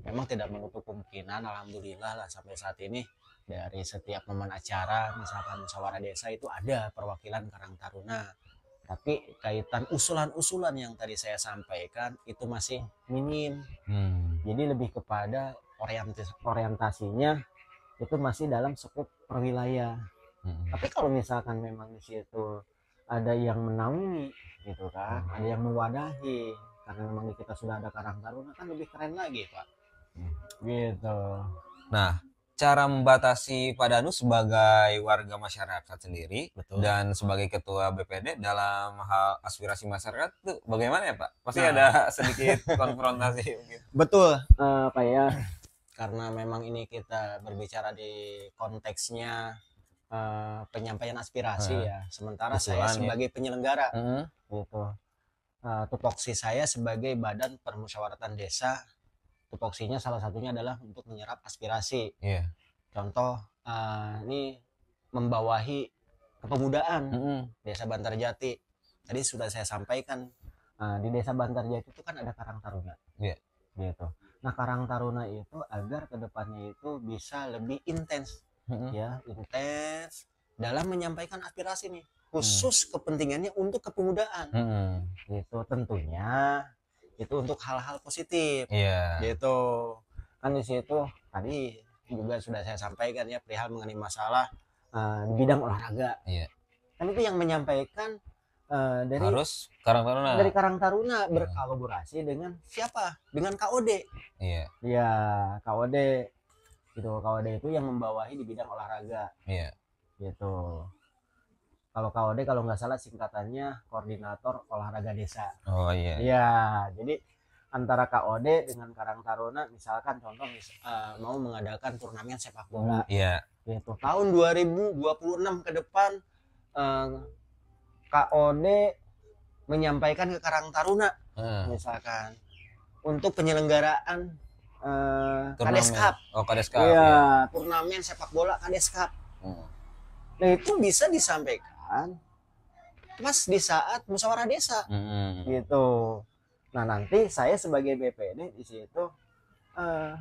Memang tidak menutup kemungkinan, alhamdulillah lah sampai saat ini dari setiap momen acara misalkan musyawarah desa itu ada perwakilan Karang Taruna, tapi kaitan usulan-usulan yang tadi saya sampaikan itu masih minim. Jadi lebih kepada orientasinya itu masih dalam skop perwilayah. Tapi kalau misalkan memang di situ ada yang menaungi gitu kan, ada yang mewadahi, karena memang di kita sudah ada Karang Taruna kan lebih keren lagi Pak gitu. Nah, cara membatasi Pak Danu sebagai warga masyarakat sendiri Betul. dan sebagai ketua BPD dalam hal aspirasi masyarakat itu bagaimana ya Pak? Pasti Nah. ada sedikit konfrontasi mungkin. Betul Pak ya, karena memang ini kita berbicara di konteksnya penyampaian aspirasi ya, sementara saya Usulan, ya. sebagai penyelenggara gitu. Tupoksi saya sebagai badan permusyawaratan desa, tupoksinya salah satunya adalah untuk menyerap aspirasi. Iya. Contoh ini membawahi kepemudaan Desa Bantarjati. Tadi sudah saya sampaikan di Desa Bantarjati itu kan ada Karang Taruna. Iya. Gitu. Nah, Karang Taruna itu agar kedepannya itu bisa lebih intens, ya, intens dalam menyampaikan aspirasi nih, khusus kepentingannya untuk kepemudaan. Gitu, tentunya itu untuk hal-hal positif. Iya. Gitu. Kan di situ tadi juga sudah saya sampaikan ya perihal mengenai masalah di bidang olahraga. Iya. Kan itu yang menyampaikan dari harus Karang Taruna. Dari Karang Taruna berkolaborasi dengan siapa? Dengan KOD. Iya. Iya, KOD. Gitu. KOD itu yang membawahi di bidang olahraga. Iya. Gitu. Kalau KOD kalau nggak salah singkatannya Koordinator Olahraga Desa. Oh iya. Iya, jadi antara KOD dengan Karang Taruna misalkan contoh mau mengadakan turnamen sepak bola. Iya. Gitu. Tahun 2026 ke depan KOD menyampaikan ke Karang Taruna misalkan untuk penyelenggaraan Kades Cup. Oh, Kades Cup. Iya, turnamen sepak bola Kades Cup. Nah, itu bisa disampaikan pas di saat musyawarah desa. Gitu. Nah, nanti saya sebagai BPD di situ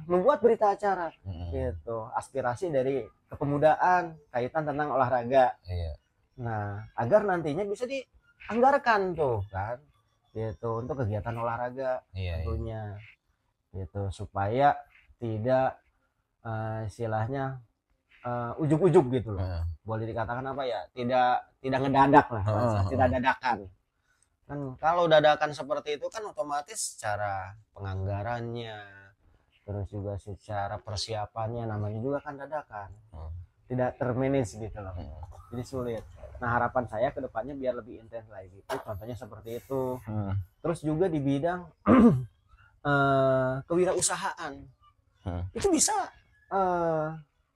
membuat berita acara gitu, aspirasi dari kepemudaan kaitan tentang olahraga. Iya. Nah, agar nantinya bisa dianggarkan tuh kan, gitu untuk kegiatan olahraga tentunya, gitu supaya tidak istilahnya ujuk-ujuk gitu loh. Boleh dikatakan apa ya? Tidak ngedadak lah, tidak dadakan. Kan kalau dadakan seperti itu kan otomatis secara penganggarannya, terus juga secara persiapannya namanya juga kan dadakan. Tidak termanage gitu loh. Jadi sulit. Nah, harapan saya ke depannya biar lebih intens lagi. Itu contohnya seperti itu. Terus juga di bidang kewirausahaan. Itu bisa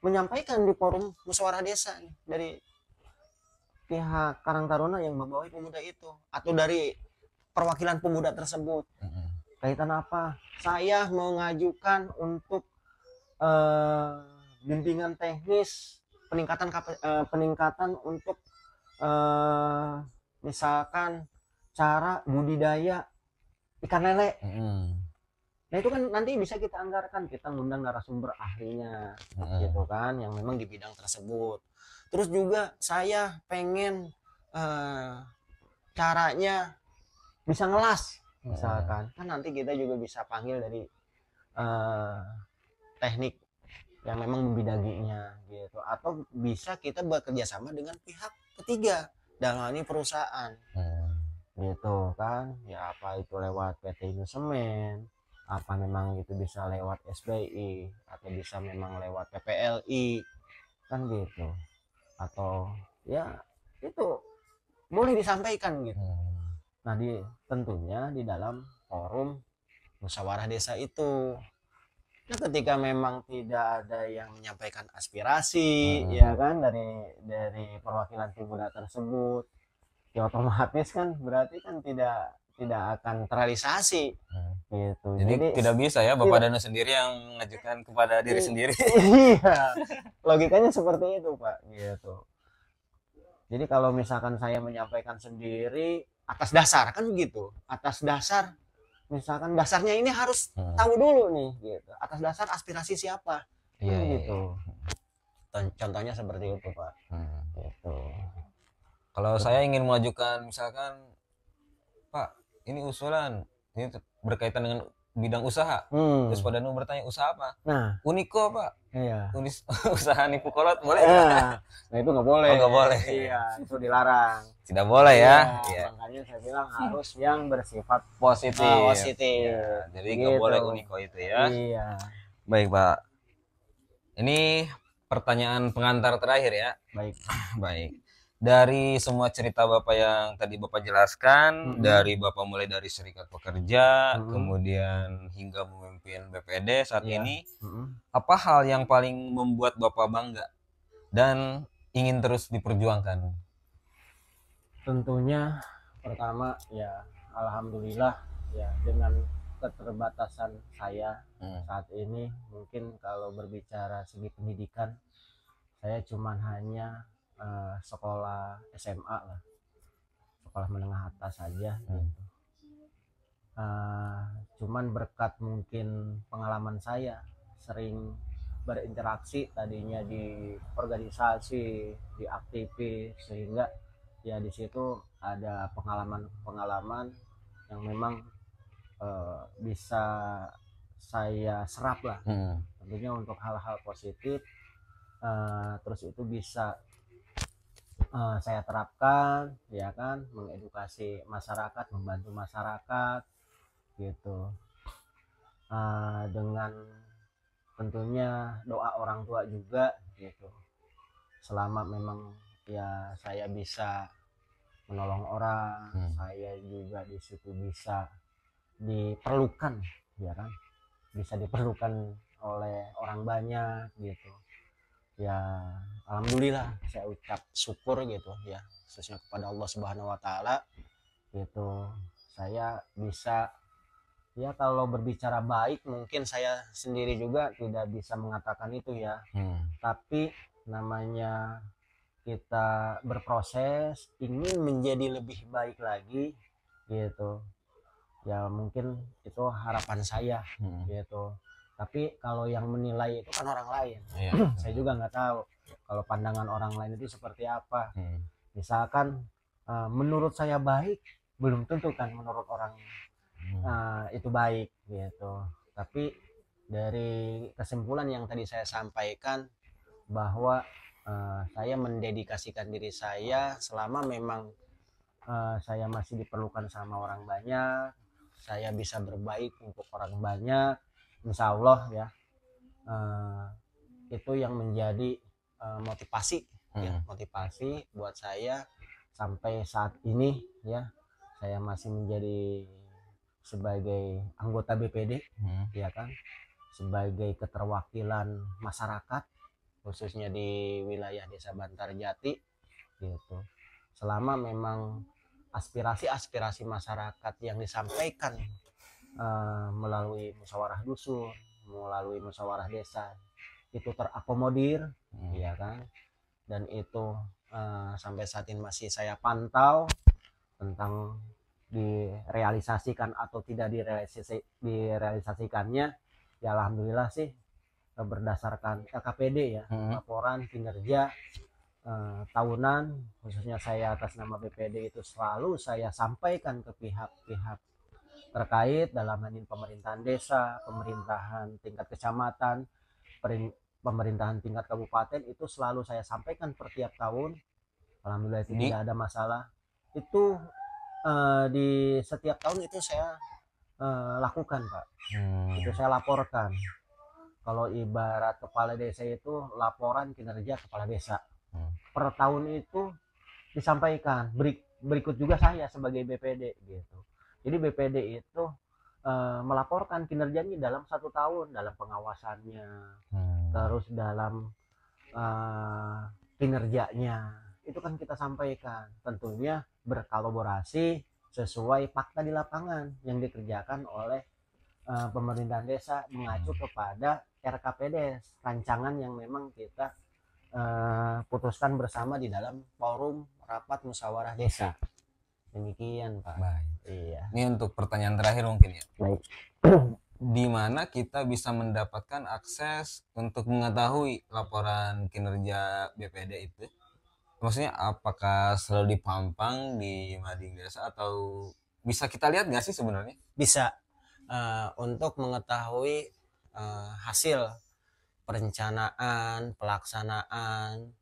menyampaikan di forum musyawarah desa nih, dari pihak Karang Taruna yang membawahi pemuda itu atau dari perwakilan pemuda tersebut. Kaitan apa? Saya mengajukan untuk bimbingan teknis, peningkatan untuk misalkan cara budidaya ikan lele. Nah, itu kan nanti bisa kita anggarkan, kita ngundang narasumber ahlinya gitu kan, yang memang di bidang tersebut. Terus juga saya pengen caranya bisa ngelas misalkan, kan nanti kita juga bisa panggil dari teknik yang memang membidaginya gitu, atau bisa kita bekerja sama dengan pihak ketiga dalam hal ini perusahaan gitu kan, ya apa itu lewat PT Indosemen, apa memang itu bisa lewat SBI atau bisa memang lewat PPLI kan gitu, atau ya itu boleh disampaikan gitu. Nah, tentunya di dalam forum musyawarah desa itu. Nah, ketika memang tidak ada yang menyampaikan aspirasi ya kan dari perwakilan pemuda tersebut, ya otomatis kan berarti kan tidak akan terrealisasi gitu. Jadi tidak bisa ya Bapak Danu sendiri yang mengajukan kepada diri sendiri. Iya, logikanya seperti itu Pak gitu. Jadi kalau misalkan saya menyampaikan sendiri atas dasar kan begitu, atas dasar misalkan dasarnya ini harus tahu dulu nih gitu, atas dasar aspirasi siapa gitu. Contohnya seperti itu Pak. Gitu. Kalau saya ingin mengajukan misalkan Pak, ini usulan ini berkaitan dengan bidang usaha. Hmm. Terus Pak Danu bertanya, usaha apa? Nah, Uniko Pak. iya. Usaha nipu kolot boleh? Nah itu nggak boleh. Oh, nggak boleh. Iya, itu dilarang. Tidak boleh ya. Iya. Makanya saya bilang harus yang bersifat Positif. positif. Ya, jadi Gitu. nggak boleh Uniko itu ya. Iya. Baik Pak. Ini pertanyaan pengantar terakhir ya. Baik. Baik. Dari semua cerita Bapak yang tadi Bapak jelaskan, dari Bapak mulai dari serikat pekerja, kemudian hingga memimpin BPD saat ini, apa hal yang paling membuat Bapak bangga dan ingin terus diperjuangkan? Tentunya pertama ya alhamdulillah ya dengan keterbatasan saya saat ini, mungkin kalau berbicara segi pendidikan saya cuman hanya sekolah SMA lah, sekolah menengah atas saja gitu. Cuman berkat mungkin pengalaman saya sering berinteraksi tadinya di organisasi, di aktivis, sehingga ya di situ ada pengalaman-pengalaman yang memang bisa saya serap lah, tentunya untuk hal-hal positif, terus itu bisa saya terapkan ya kan, mengedukasi masyarakat, membantu masyarakat gitu, dengan tentunya doa orang tua juga gitu. Selama memang ya saya bisa menolong orang, saya juga di situ bisa diperlukan ya kan, bisa diperlukan oleh orang banyak gitu ya. Alhamdulillah saya ucap syukur gitu ya, khususnya kepada Allah Subhanahu wa taala gitu. Saya bisa ya, kalau berbicara baik mungkin saya sendiri juga tidak bisa mengatakan itu ya, tapi namanya kita berproses ingin menjadi lebih baik lagi gitu ya, mungkin itu harapan saya gitu. Tapi kalau yang menilai itu kan orang lain. Saya juga nggak tahu kalau pandangan orang lain itu seperti apa. Misalkan menurut saya baik, belum tentu kan menurut orang itu baik gitu. Tapi dari kesimpulan yang tadi saya sampaikan bahwa saya mendedikasikan diri saya selama memang saya masih diperlukan sama orang banyak, saya bisa berbaik untuk orang banyak, insya Allah ya, itu yang menjadi motivasi ya, motivasi buat saya sampai saat ini ya. Saya masih menjadi sebagai anggota BPD ya kan, sebagai keterwakilan masyarakat khususnya di wilayah Desa Bantarjati gitu. Selama memang aspirasi masyarakat yang disampaikan melalui musyawarah dusun, melalui musyawarah desa itu terakomodir ya kan, dan itu sampai saat ini masih saya pantau tentang direalisasikan atau tidak direalisasikannya ya. Alhamdulillah sih berdasarkan LKPD ya, laporan kinerja tahunan khususnya saya atas nama BPD itu selalu saya sampaikan ke pihak-pihak terkait dalam hal ini pemerintahan desa, pemerintahan tingkat kecamatan, pemerintahan tingkat kabupaten, itu selalu saya sampaikan per tiap tahun. Alhamdulillah itu tidak ada masalah. Itu di setiap tahun itu saya lakukan Pak. Itu saya laporkan. Kalau ibarat kepala desa itu laporan kinerja kepala desa per tahun itu disampaikan. Berikut juga saya sebagai BPD gitu. Jadi BPD itu melaporkan kinerjanya dalam 1 tahun, dalam pengawasannya, terus dalam kinerjanya itu kan kita sampaikan, tentunya berkolaborasi sesuai fakta di lapangan yang dikerjakan oleh pemerintahan desa, mengacu kepada RKPD, rancangan yang memang kita putuskan bersama di dalam forum rapat musyawarah desa. Demikian Pak. Baik. Iya. Ini untuk pertanyaan terakhir mungkin ya. Baik. Di mana kita bisa mendapatkan akses untuk mengetahui laporan kinerja BPD itu? Maksudnya apakah selalu dipampang di mading desa atau bisa kita lihat nggak sih sebenarnya? Bisa. untuk mengetahui hasil perencanaan, pelaksanaan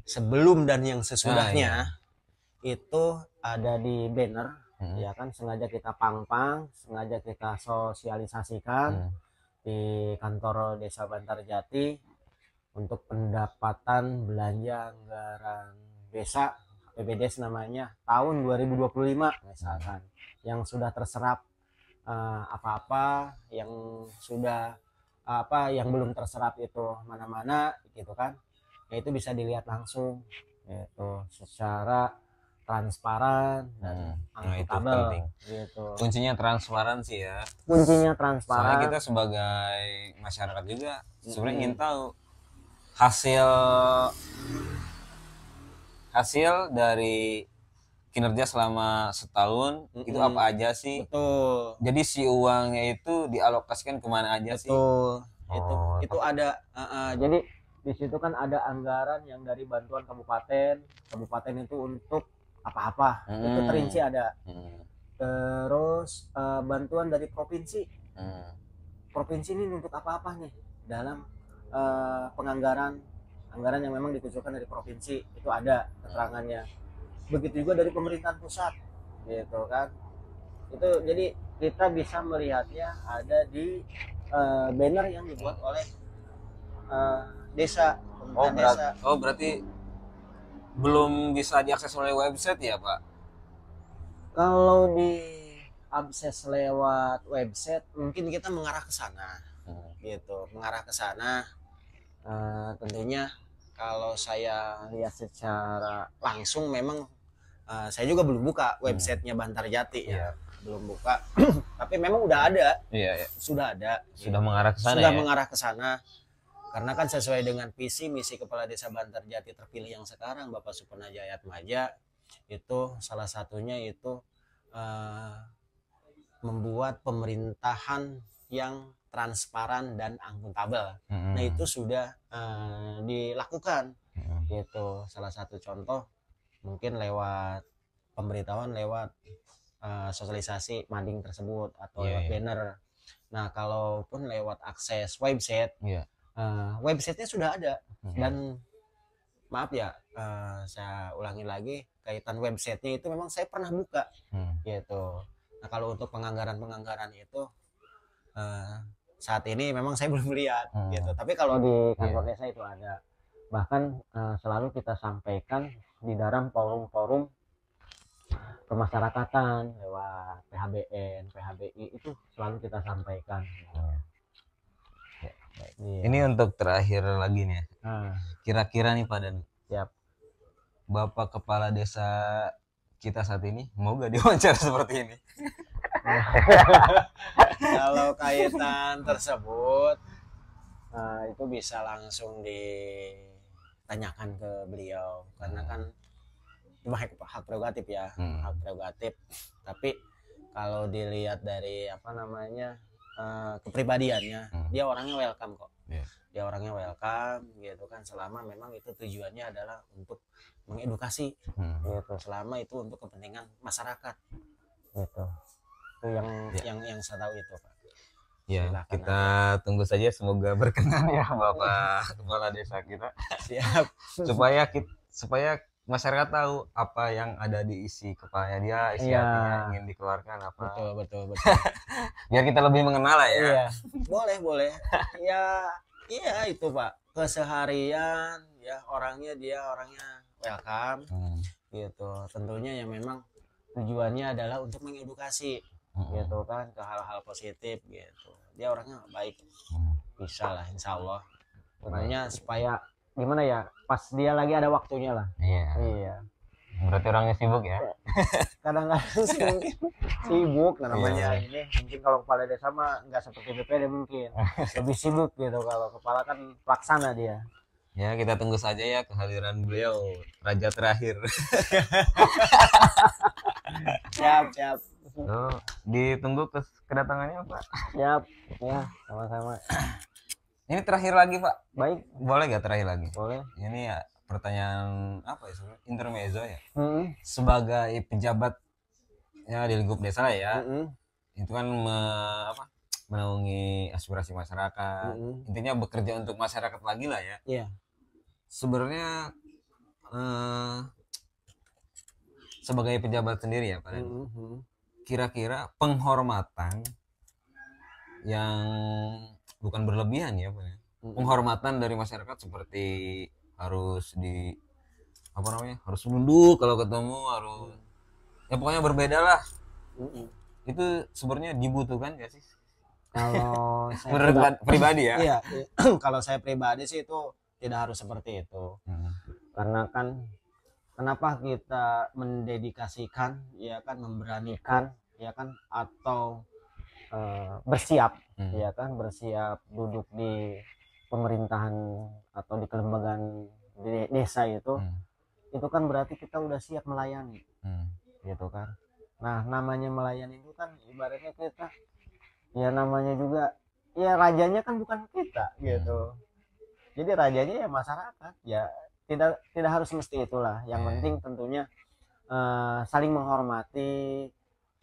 sebelum dan yang sesudahnya itu ada di banner. Ya kan, sengaja kita pang-pang, sengaja kita sosialisasikan di kantor Desa Bantarjati untuk pendapatan belanja anggaran desa APBDes namanya tahun 2025 misalkan, yang sudah terserap apa-apa, yang sudah apa yang belum terserap itu mana-mana gitu kan. Nah, itu bisa dilihat langsung gitu secara transparan dan Nah, itu akuntabel penting. gitu. Kuncinya transparansi ya. Kuncinya Soalnya transparan. kita sebagai masyarakat juga sebenarnya ingin tahu hasil dari kinerja selama setahun itu apa aja sih. Betul. Jadi si uangnya itu dialokasikan kemana aja sih. Betul. Oh, Itu ada jadi di situ kan ada anggaran yang dari bantuan kabupaten itu untuk apa-apa, itu terinci ada. Terus bantuan dari provinsi ini untuk apa-apa nih dalam penganggaran yang memang dikucurkan dari provinsi, itu ada keterangannya. Begitu juga dari pemerintahan pusat gitu kan. Itu jadi kita bisa melihatnya ada di banner yang dibuat oleh desa. Berarti belum bisa diakses oleh website ya, Pak? Kalau di akses lewat website mungkin kita mengarah ke sana gitu, mengarah ke sana. Tentunya kalau saya lihat secara langsung memang saya juga belum buka websitenya Bantarjati ya, belum buka. Tapi memang udah ada, sudah ada, sudah mengarah ke sana. Sudah mengarah ke sana. Karena kan sesuai dengan visi misi Kepala Desa Bantarjati terpilih yang sekarang, Bapak Suparnaja Atmaja, itu salah satunya itu membuat pemerintahan yang transparan dan akuntabel. Nah, itu sudah dilakukan gitu. Salah satu contoh mungkin lewat pemberitahuan lewat sosialisasi mading tersebut atau lewat banner. Nah, kalaupun lewat akses website, websitenya sudah ada. Dan maaf ya, saya ulangi lagi, kaitan websitenya itu memang saya pernah buka gitu. Nah, kalau untuk penganggaran itu saat ini memang saya belum lihat gitu. Tapi kalau di kantor desa itu ada. Bahkan selalu kita sampaikan di dalam forum-forum pemasyarakatan lewat PHBN, PHBI, itu selalu kita sampaikan. Ini untuk terakhir lagi nih. Kira-kira nih Pak Dan, Bapak Kepala Desa kita saat ini mau gak diwawancara seperti ini? Kalau kaitan tersebut itu bisa langsung ditanyakan ke beliau, karena kan itu hak prerogatif ya, hak prerogatif. Tapi kalau dilihat dari apa namanya kepribadiannya, dia orangnya welcome kok. Dia orangnya welcome gitu kan, selama memang itu tujuannya adalah untuk mengedukasi gitu, selama itu untuk kepentingan masyarakat gitu. Itu yang saya tahu itu, Pak. Ya, kita tunggu saja, semoga berkenan ya Bapak Kepala Desa kita. Siap. supaya masyarakat tahu apa yang ada di isi kepalanya dia, isi hatinya ingin dikeluarkan apa. Betul. Biar kita lebih mengenal lah ya. Boleh. Iya itu Pak. Keseharian ya, orangnya welcome gitu. Tentunya yang memang tujuannya adalah untuk mengedukasi gitu kan, ke hal-hal positif gitu. Dia orangnya baik, bisa lah insya Allah. Tentunya supaya gimana ya, pas dia lagi ada waktunya lah. Iya. Berarti orangnya sibuk ya? Kadang-kadang sibuk namanya ini. Mungkin kalau kepala desa mah nggak seperti BPD, mungkin lebih sibuk gitu. Kalau kepala kan pelaksana dia. Ya, kita tunggu saja ya kehadiran beliau, raja terakhir. Siap. Ditunggu kedatangannya Pak. Siap ya, sama-sama. Ini terakhir lagi Pak. Baik. Boleh gak terakhir lagi? Boleh. Ini ya pertanyaan apa ya sebenarnya? Intermezzo ya. Sebagai pejabat ya di lingkup desa ya, itu kan menaungi aspirasi masyarakat. Intinya bekerja untuk masyarakat lagi lah ya. Iya. Sebenarnya sebagai pejabat sendiri ya Pak Danu, kira-kira penghormatan yang bukan berlebihan ya Pak, penghormatan dari masyarakat seperti harus harus nunduk kalau ketemu, harus ya pokoknya berbeda lah. Itu sebenarnya dibutuhkan nggak sih Kalau saya menurut pribadi ya? Iya, kalau saya pribadi sih itu tidak harus seperti itu. Karena kan kenapa kita mendedikasikan, ya kan, memberanikan, ya kan, atau bersiap, ya kan, bersiap duduk di pemerintahan atau di kelembagaan desa itu kan berarti kita udah siap melayani, gitu kan. Nah, namanya melayani itu kan ibaratnya kita, ya namanya juga, ya rajanya kan bukan kita, gitu. Jadi rajanya ya masyarakat, ya tidak harus mesti itulah. Yang penting tentunya saling menghormati,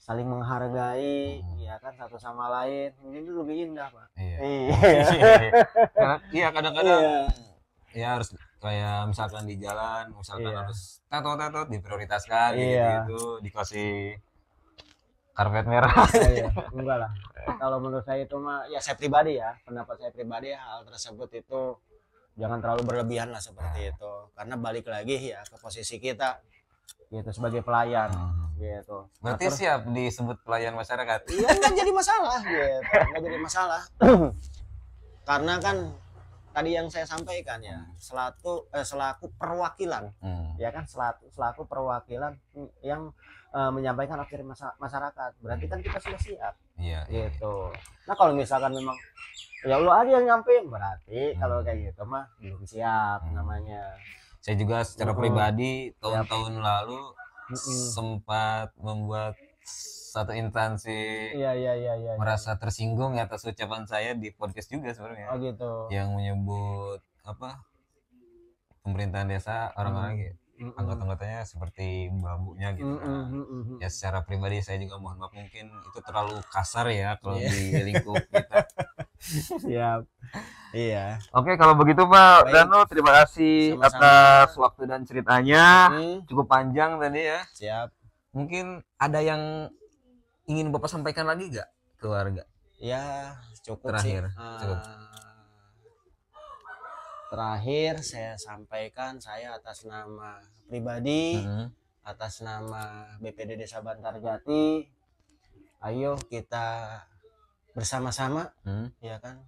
saling menghargai, ya kan, satu sama lain. Ini lebih indah Pak. Iya kadang-kadang ya harus kayak misalkan di jalan, misalkan harus tetot diprioritaskan gitu, dikasih karpet merah. Enggak lah. Kalau menurut saya itu mah, ya saya pribadi ya, pendapat saya pribadi, hal tersebut itu jangan terlalu berlebihan lah seperti itu. Karena balik lagi ya ke posisi kita, gitu, sebagai pelayan, gitu. Berarti siap disebut pelayan masyarakat? Iya, nggak jadi masalah, gitu, nggak jadi masalah. Karena kan tadi yang saya sampaikan ya, selaku perwakilan, ya kan, selaku perwakilan yang menyampaikan aspirasi masyarakat, berarti kan kita sudah siap, gitu. Nah kalau misalkan memang ya Allah aja yang nyampein, berarti kalau kayak gitu mah belum siap namanya. Saya juga secara pribadi tahun-tahun lalu sempat membuat satu instansi merasa tersinggung atas ucapan saya di podcast juga sebenarnya. Oh gitu. Yang menyebut pemerintahan desa orang-orang anggota-anggotanya seperti bambunya gitu kan. Ya secara pribadi saya juga mohon maaf, mungkin itu terlalu kasar ya kalau di lingkup kita. Siap. Iya. Oke, kalau begitu Pak Danu, terima kasih atas waktu dan ceritanya. Cukup panjang tadi ya. Siap. Mungkin ada yang ingin Bapak sampaikan lagi nggak ke warga? Ya, cukup terakhir sih. cukup. Terakhir saya sampaikan, saya atas nama pribadi, atas nama BPD Desa Bantarjati, ayo kita bersama-sama, ya kan,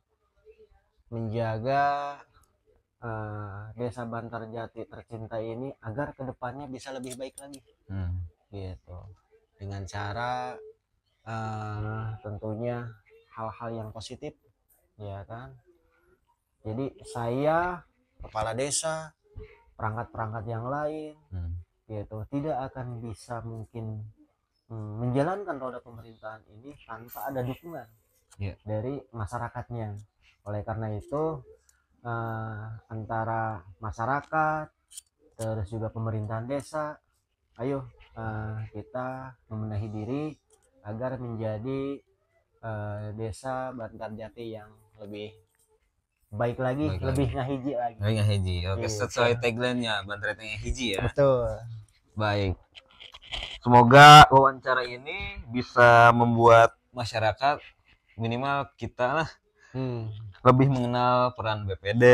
menjaga Desa Bantarjati tercinta ini agar kedepannya bisa lebih baik lagi, gitu, dengan cara tentunya hal-hal yang positif, ya kan. Jadi saya, kepala desa, perangkat-perangkat yang lain, gitu, tidak akan bisa mungkin menjalankan roda pemerintahan ini tanpa ada dukungan dari masyarakatnya. Oleh karena itu antara masyarakat terus juga pemerintahan desa, ayo kita membenahi diri agar menjadi Desa Bantarjati yang lebih baik lagi, lebih ngahiji lagi. Lebih ngahiji. Oke, sesuai tagline-nya Bantarjati ngahiji ya. Betul. Baik. Semoga wawancara ini bisa membuat masyarakat, minimal kita lah, lebih mengenal peran BPD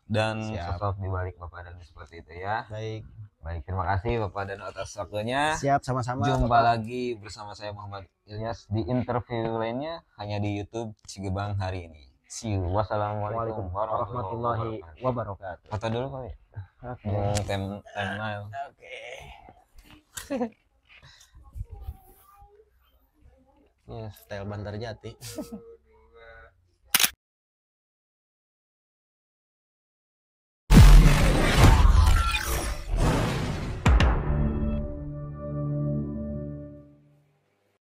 dan sosok di balik Bapak Danu seperti itu ya. Baik, terima kasih Bapak Danu atas waktunya. Siap, sama-sama. Jumpa lagi bersama saya Muhammad Ilyas di interview lainnya hanya di YouTube Cigebang hari ini. See you. Wassalamualaikum warahmatullahi wabarakatuh. Foto dulu kali. Oke. Thumbnail. Oke. Ya, style Bantarjati.